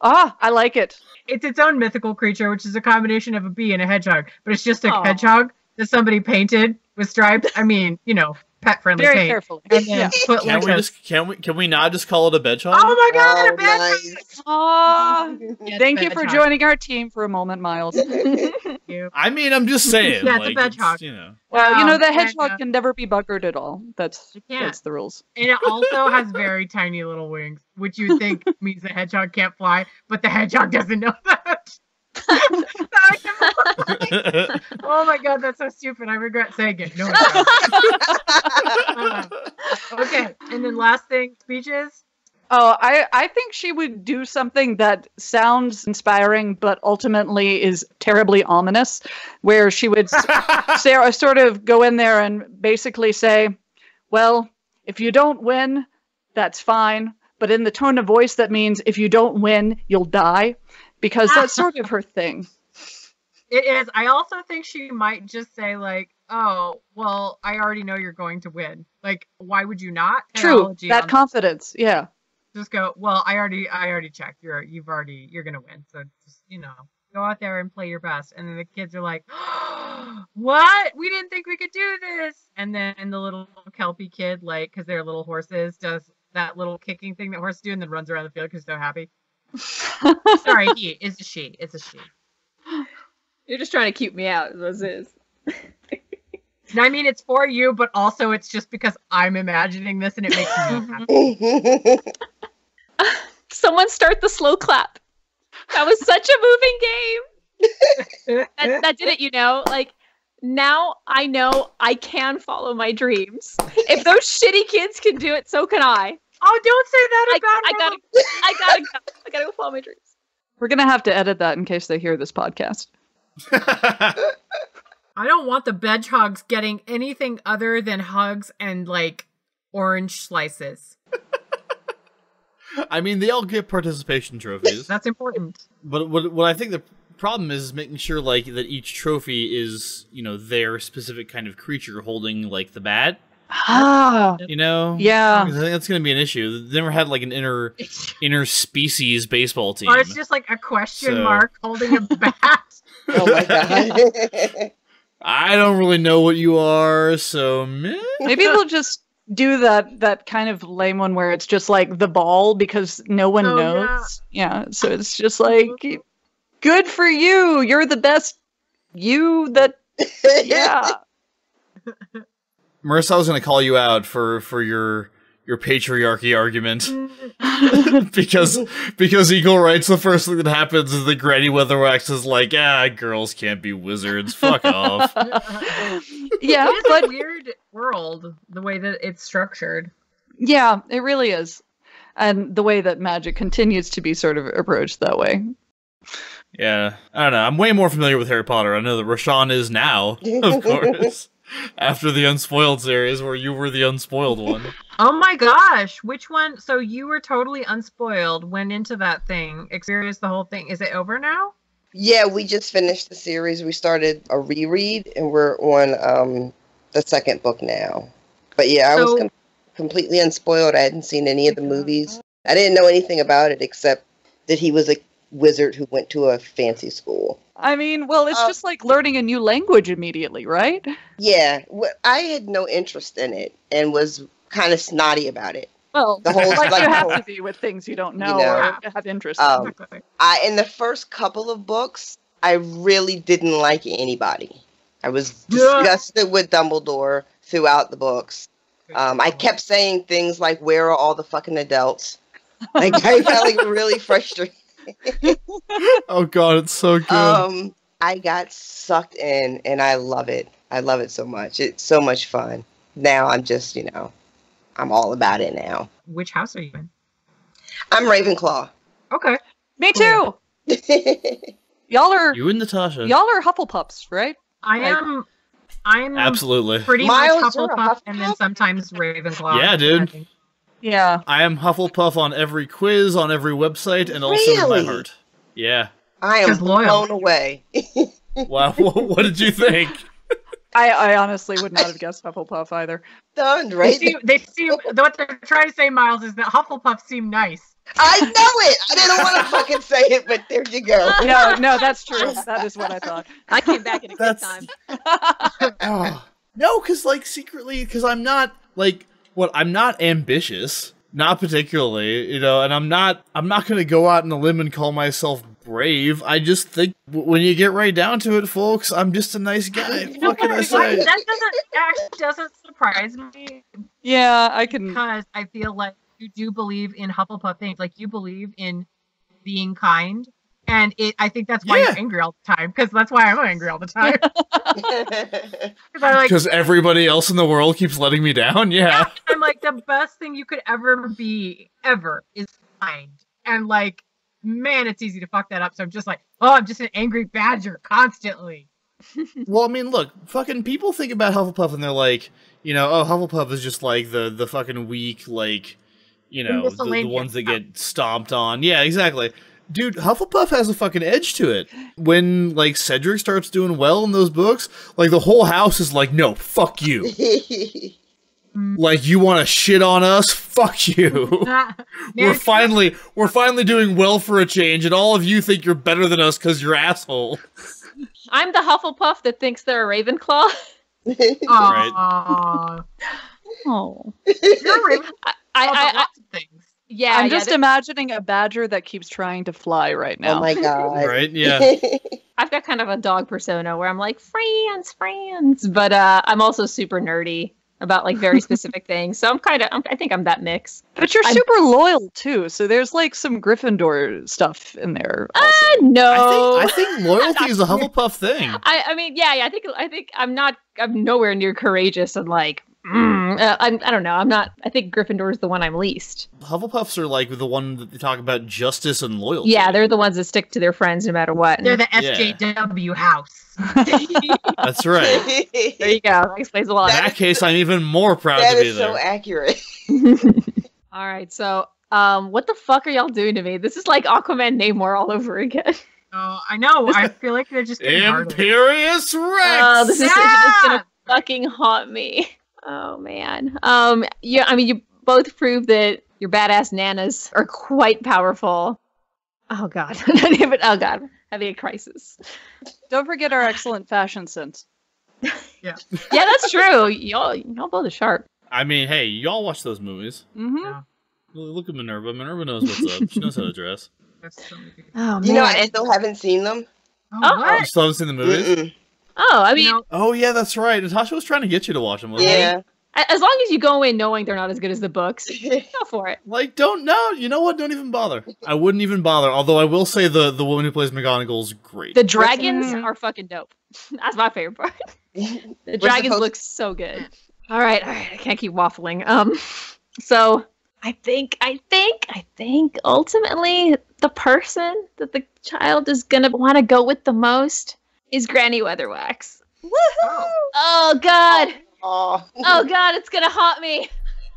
Ah, I like it. It's its own mythical creature, which is a combination of a bee and a hedgehog. But it's just a hedgehog that somebody painted with stripes. I mean, pet-friendly Very paint. carefully. And then put Can we not just call it a bedhog? Oh my god, a bedhog! Nice. Yes, thank you for joining our team for a moment, Miles. I mean, I'm just saying. Yeah, it's a bedhog. Well, the hedgehog can never be buggered at all. That's the rules. And it also has very tiny little wings, which you think means the hedgehog can't fly, but the hedgehog doesn't know that. Oh my god, that's so stupid. I regret saying it. No, okay, and then last thing, speeches. Oh, I think she would do something that sounds inspiring, but ultimately is terribly ominous, where she would sort of go in there and basically say, well, if you don't win, that's fine. But in the tone of voice, that means if you don't win, you'll die. Because that's sort of her thing. It is. I also think she might just say, like, oh, well, I already know you're going to win. Like, why would you not? True. That confidence. Yeah. Just go, well, I already checked. You're gonna win. So just, go out there and play your best. And then the kids are like, what? We didn't think we could do this. And then the little Kelpie kid, like, because they're little horses, does that little kicking thing that horses do and then runs around the field because they're so happy. Sorry, it's a she. You're just trying to keep me out, is what it is. I mean, it's for you, but also it's just because I'm imagining this and it makes me happy. Someone start the slow clap. That was such a moving game. that did it, Like, now I know I can follow my dreams. If those shitty kids can do it, so can I. Oh, don't say that about I gotta go follow my dreams. We're gonna have to edit that in case they hear this podcast. I don't want the bedhogs getting anything other than hugs and, like, orange slices. I mean, they all get participation trophies. That's important. But what I think the problem is making sure, like, that each trophy is, their specific kind of creature holding, like, the bat. Ah, Yeah. I think that's going to be an issue. They never had like an inter species baseball team. Or it's just like a question mark holding a bat. Oh my god. I don't really know what you are, so maybe they'll just do that kind of lame one where it's just like the ball because no one knows. Yeah, so it's just like, good for you. You're the best. Yeah. Marissa, I was going to call you out for your patriarchy argument because Eagle writes the first thing that happens is that Granny Weatherwax is like, girls can't be wizards, fuck off. Yeah, it's a weird world the way that it's structured. Yeah, it really is, and the way that magic continues to be sort of approached that way. Yeah, I don't know. I'm way more familiar with Harry Potter. I know that Rashawn is now, of course. After the Unspoiled series, where you were the unspoiled one. Oh my gosh, which one? So you were totally unspoiled, went into that thing, experienced the whole thing. Is it over now? Yeah, we just finished the series. We started a reread, and we're on the second book now. But yeah, I was completely unspoiled. I hadn't seen any of the movies. I didn't know anything about it except that he was a wizard who went to a fancy school. I mean, well, it's just like learning a new language immediately, right? Yeah, I had no interest in it and was kind of snotty about it. Well, The whole Like like you the have whole- to be with things you don't know, You know. or have interest. Exactly. in the first couple of books, I really didn't like anybody. I was disgusted with Dumbledore throughout the books. I kept saying things like, "Where are all the fucking adults?" Like I felt like really frustrated. Oh god, it's so good. I got sucked in, and I love it. I love it so much. It's so much fun. Now I'm just, I'm all about it now. Which house are you in? I'm Ravenclaw. Okay. Me too. Y'all are You and Natasha. Hufflepuffs, right? I'm Absolutely. pretty Miles, much you're a Hufflepuff and then Hufflepuff? sometimes Ravenclaw. Yeah, dude. I think. Yeah. I am Hufflepuff on every quiz, on every website, and also in my Really? heart. Yeah. I am Because loyal. blown away. Wow, what did you think? I honestly would not have guessed Hufflepuff either. Stunned, They right? seem, what they're trying to say, Miles, is that Hufflepuff seem nice. I know it. I didn't want to fucking say it, but there you go. No, that's true. That is what I thought. I came back at a good That's- time. No, because, secretly, because I'm not, I'm not ambitious. Not particularly, and I'm not gonna go out on a limb and call myself brave. I just think when you get right down to it, folks, I'm just a nice guy. What can I say? That doesn't surprise me Yeah, I can. because I feel like you do believe in Hufflepuff things. Like you believe in being kind, and I think that's why Yeah. you're angry all the time. Because that's why I'm angry all the time. 'Cause I'm like, Because everybody else in the world keeps letting me down? Yeah. I'm like, the best thing you could ever be, ever, is kind. And like, man, it's easy to fuck that up. So I'm just like, oh, I'm just an angry badger constantly. Well, I mean, look, fucking people think about Hufflepuff and they're like, oh, Hufflepuff is just like the fucking weak, the Miscellaneous ones that stuff. get stomped on. Yeah, exactly. Dude, Hufflepuff has a fucking edge to it. When, Cedric starts doing well in those books, the whole house is like, no, fuck you. You want to shit on us? Fuck you. We're finally doing well for a change, and all of you think you're better than us because you're asshole. I'm the Hufflepuff that thinks they're a Ravenclaw. Aw. Oh. You're a Ravenclaw I about lots of things. yeah, I'm yeah, just th- imagining a badger that keeps trying to fly right now. Oh my god. Right? Yeah. I've got kind of a dog persona where I'm like, friends, but I'm also super nerdy about very specific things. So I think I'm that mix. But you're I'm- super loyal too, so there's some Gryffindor stuff in there. Also. No. I think loyalty is a Hufflepuff thing. I mean, yeah, I think I'm nowhere near courageous and I don't know. I think Gryffindor is the one I'm least. Hufflepuffs are the one that they talk about justice and loyalty. Yeah, they're the ones that stick to their friends no matter what. They're the SJW house. That's right. There you go. That explains a lot. In that case, I'm even more proud That to be is there. so accurate. All right, so what the fuck are y'all doing to me? This is like Aquaman Namor all over again. Oh, I know. I feel like they're just getting harder. Imperious Rex! Oh, this is it's gonna Yeah! fucking haunt me. Oh man. Yeah, I mean, you both prove that your badass nanas are quite powerful. Oh god. Oh god. Having a crisis. Don't forget our excellent fashion sense. Yeah, that's true. Y'all both are sharp. I mean, hey, y'all watch those movies. Mm-hmm. Yeah. Look at Minerva. Minerva knows what's up. She knows how to dress. That's so weird. Oh You know, man. I still haven't seen them. Oh, Oh. You what? still haven't seen the movies? Mm-mm. Oh, I mean, You know, Oh, yeah, that's right. Natasha was trying to get you to watch them, wasn't she? Yeah. as long as you go in knowing they're not as good as the books, go for it. Don't know. You know what? Don't even bother. I wouldn't even bother. Although I will say the woman who plays McGonagall is great. The dragons Mhm. are fucking dope. That's my favorite part. The We're dragons supposed- look so good. All right, I can't keep waffling. So I think ultimately the person that the child is gonna want to go with the most is Granny Weatherwax. Oh god, Oh. oh god, it's gonna haunt me.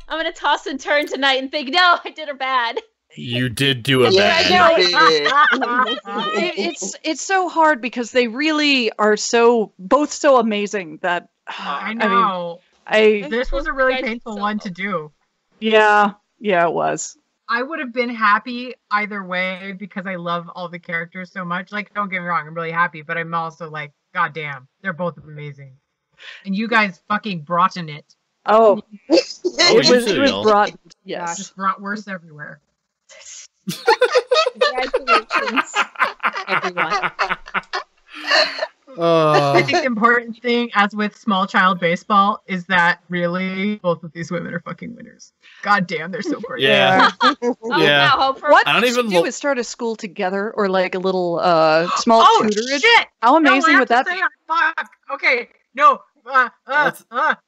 I'm gonna toss and turn tonight and think, no, I did her bad. You did do a Yeah, bad. you did. It's so hard because they really are both so amazing that I mean, know. I This was a really Guys, painful so- one to do. yeah, it was. I would have been happy either way because I love all the characters so much. Don't get me wrong, I'm really happy, but I'm also like, God damn, they're both amazing. And you guys fucking brought in it. Oh, Oh, it you was too, y'all. broadened. Yeah, Yes. just bratwurst everywhere. Congratulations, everyone. I think the important thing, as with small child baseball, is that really both of these women are fucking winners. God damn, they're so great. Yeah. Oh, Yeah. now hope for What I don't we even should do lo- is start a school together, or like a little small Oh tutorage. shit! How No, amazing I would have that to be? say, fuck. Okay, no.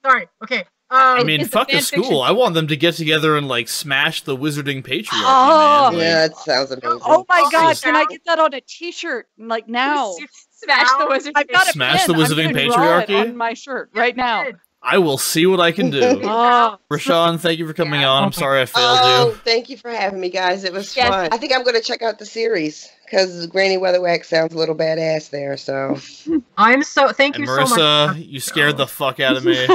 Sorry. Okay. I mean, Is the fuck a fan school. fiction- I want them to get together and like smash the wizarding patriarchy, Oh. man. Like, Yeah, it sounds amazing. Oh my Oh, god, yeah. can I get that on a t-shirt? Like now. Smash the wizard. I've got a Smash pin. the wizarding I'm gonna draw it patriarchy? on my shirt right now. I will see what I can do. Oh, Rashawn, thank you for coming Yeah. on. Oh I'm my sorry I failed Oh, you. thank you for having me, guys. It was Yes. fun. I think I'm going to check out the series because Granny Weatherwax sounds a little badass there. So Thank And you so much. Marissa, you scared the fuck out of me.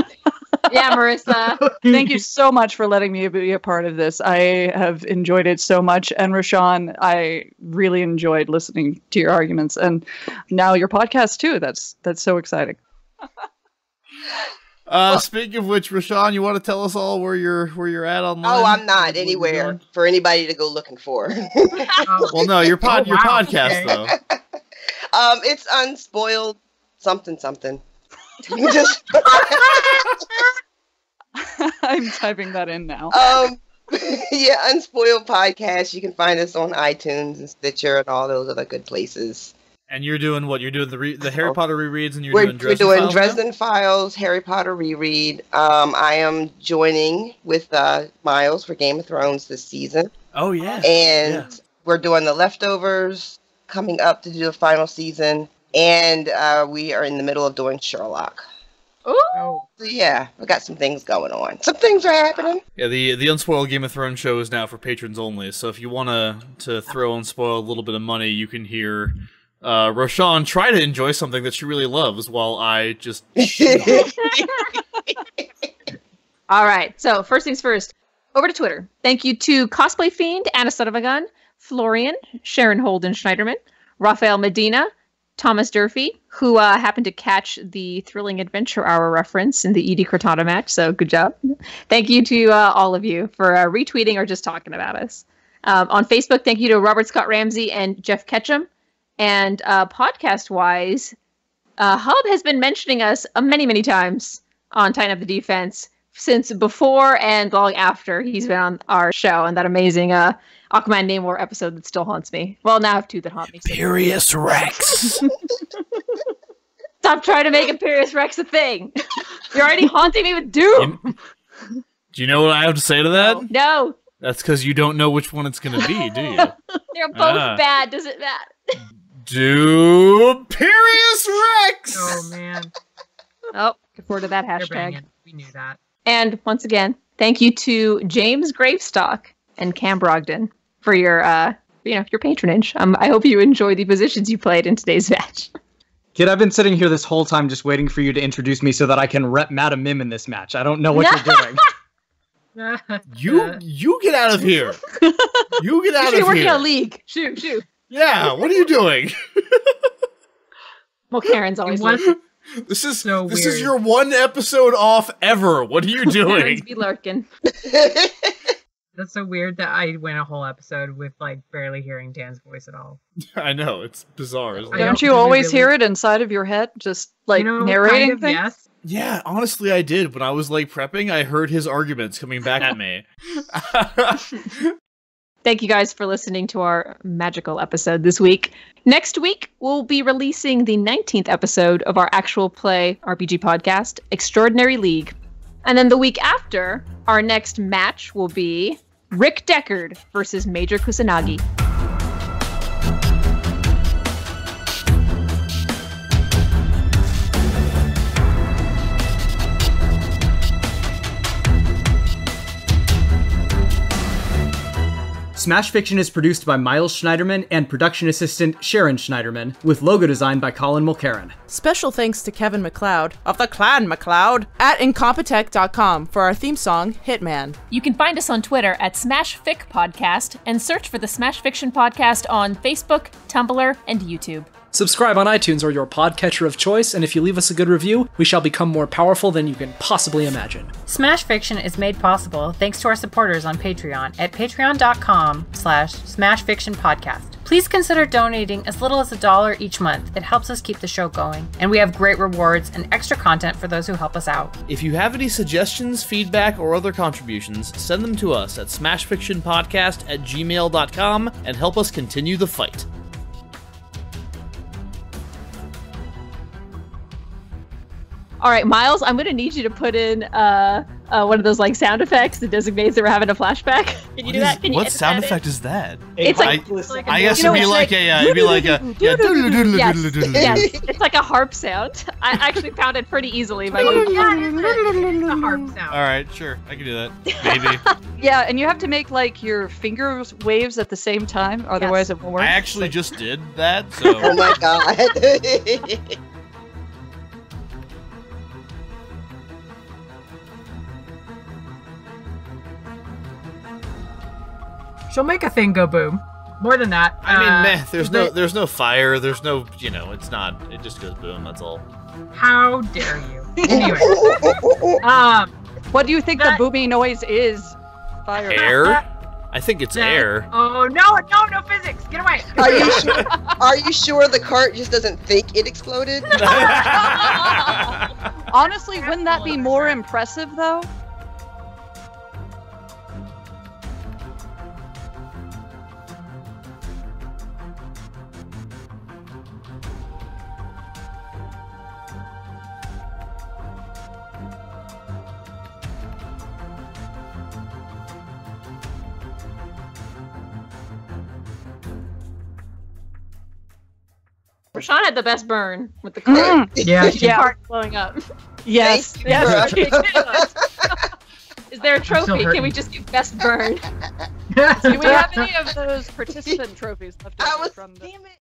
Yeah, Marissa. thank you so much for letting me be a part of this. I have enjoyed it so much. And Rashawn, I really enjoyed listening to your arguments, and now your podcast too. That's so exciting. Speaking of which, Rashawn, you want to tell us all where you're at online? oh, I'm What not you're anywhere doing? for anybody to go looking for. Oh. Well, no, your Oh, your wow, podcast okay. though. It's unspoiled something. Just I'm typing that in now. yeah, Unspoiled Podcast. You can find us on iTunes and Stitcher and all those other good places. And you're doing what? You're doing the Harry Potter rereads, and you're We're doing Dresden doing Files now? Dresden Files, Harry Potter reread. I am joining with Miles for Game of Thrones this season. Oh yeah. And we're doing The Leftovers coming up to do the final season. And we are in the middle of doing Sherlock. Oh. So yeah, we got some things going on. Some things are happening. Yeah, the Unspoiled Game of Thrones show is now for patrons only. So if you want to throw Unspoiled a little bit of money, you can hear Rashawn try to enjoy something that she really loves, while I just All right. So first things first. Over to Twitter. Thank you to Cosplay Fiend, Anna Son of a Gun, Florian, Sharon Holden Schneiderman, Raphael Medina, Thomas Durfee, who happened to catch the Thrilling Adventure Hour reference in the Edie Cortana match. So good job. Thank you to all of you for retweeting or just talking about us. On Facebook, thank you to Robert Scott Ramsey and Jeff Ketchum. And podcast-wise, Hub has been mentioning us many, many times on Tighten Up the Defense since before and long after he's been on our show, and that amazing Aquaman Namor episode that still haunts me. Well, now I have two that haunt me. So. Imperious Rex. Stop trying to make Imperious Rex a thing. You're already haunting me with Doom. Do you know what I have to say to that? No, That's because you don't know which one it's going to be, do you? they're both bad. Does it matter? Do Imperious Rex! Oh man. Oh, look forward to that They're hashtag. banging. We knew that. And once again, thank you to James Gravestock and Cam Brogdon for your your patronage. I hope you enjoy the positions you played in today's match. Kid, I've been sitting here this whole time just waiting for you to introduce me so that I can rep Madam Mim in this match. I don't know what you're doing. You get out of here. You get You out should be of working here. on a league. Shoot. Yeah, what are you doing? Well, Karen's always was- lurking. This is So this weird. is your one episode off ever. What are you Karen's doing? be lurking. That's so weird that I went a whole episode with like barely hearing Dan's voice at all. I know, it's bizarre, isn't I it? know. Don't you do we always really- hear it inside of your head, just like narrating kind of, things? yes. Yeah, honestly I did. When I was like prepping, I heard his arguments coming back at me. Thank you guys for listening to our magical episode this week. Next week, we'll be releasing the 19th episode of our actual play RPG podcast, Extraordinary League. And then the week after, our next match will be Rick Deckard versus Major Kusanagi. Smash Fiction is produced by Miles Schneiderman and production assistant Sharon Schneiderman, with logo design by Colin Mulcairn. Special thanks to Kevin MacLeod of the Clan MacLeod at Incompetech.com for our theme song, Hitman. You can find us on Twitter at SmashFic Podcast and search for the Smash Fiction Podcast on Facebook, Tumblr, and YouTube. Subscribe on iTunes or your podcatcher of choice, and if you leave us a good review, we shall become more powerful than you can possibly imagine. Smash Fiction is made possible thanks to our supporters on Patreon at patreon.com/smashfictionpodcast. Please consider donating as little as $1 each month. It helps us keep the show going, and we have great rewards and extra content for those who help us out. If you have any suggestions, feedback, or other contributions, send them to us at smashfictionpodcast@gmail.com and help us continue the fight. All right, Miles, I'm going to need you to put in one of those like sound effects that designates that we're having a flashback. Can you do that? Can you What edit sound that in? effect is that? It's like I guess it'd be like a Yes, it's like a harp sound. I actually found it pretty easily. By The harp sound. All right, sure, I can do that. Maybe. Yeah, and you have to make like your finger waves at the same time, otherwise it won't work. I actually just did that. So. Oh my god. She'll make a thing go boom. More than that. I mean, meh. There's no fire. There's no, it's not. It just goes boom. That's all. How dare you? Anyway, what do you think the booming noise is? Fire. Air? I think it's air. Oh no, physics! Get away! Are you sure? Are you sure the cart just doesn't think it exploded? Honestly, wouldn't that be more impressive though? Rashawn had the best burn with the cart. Yeah, The cart blowing up. Yes. Thank you, Yes. bruh. Is there a still trophy? Can hurting. we just get best burn? Do we have any of those participant trophies left I over was, from the... damn it.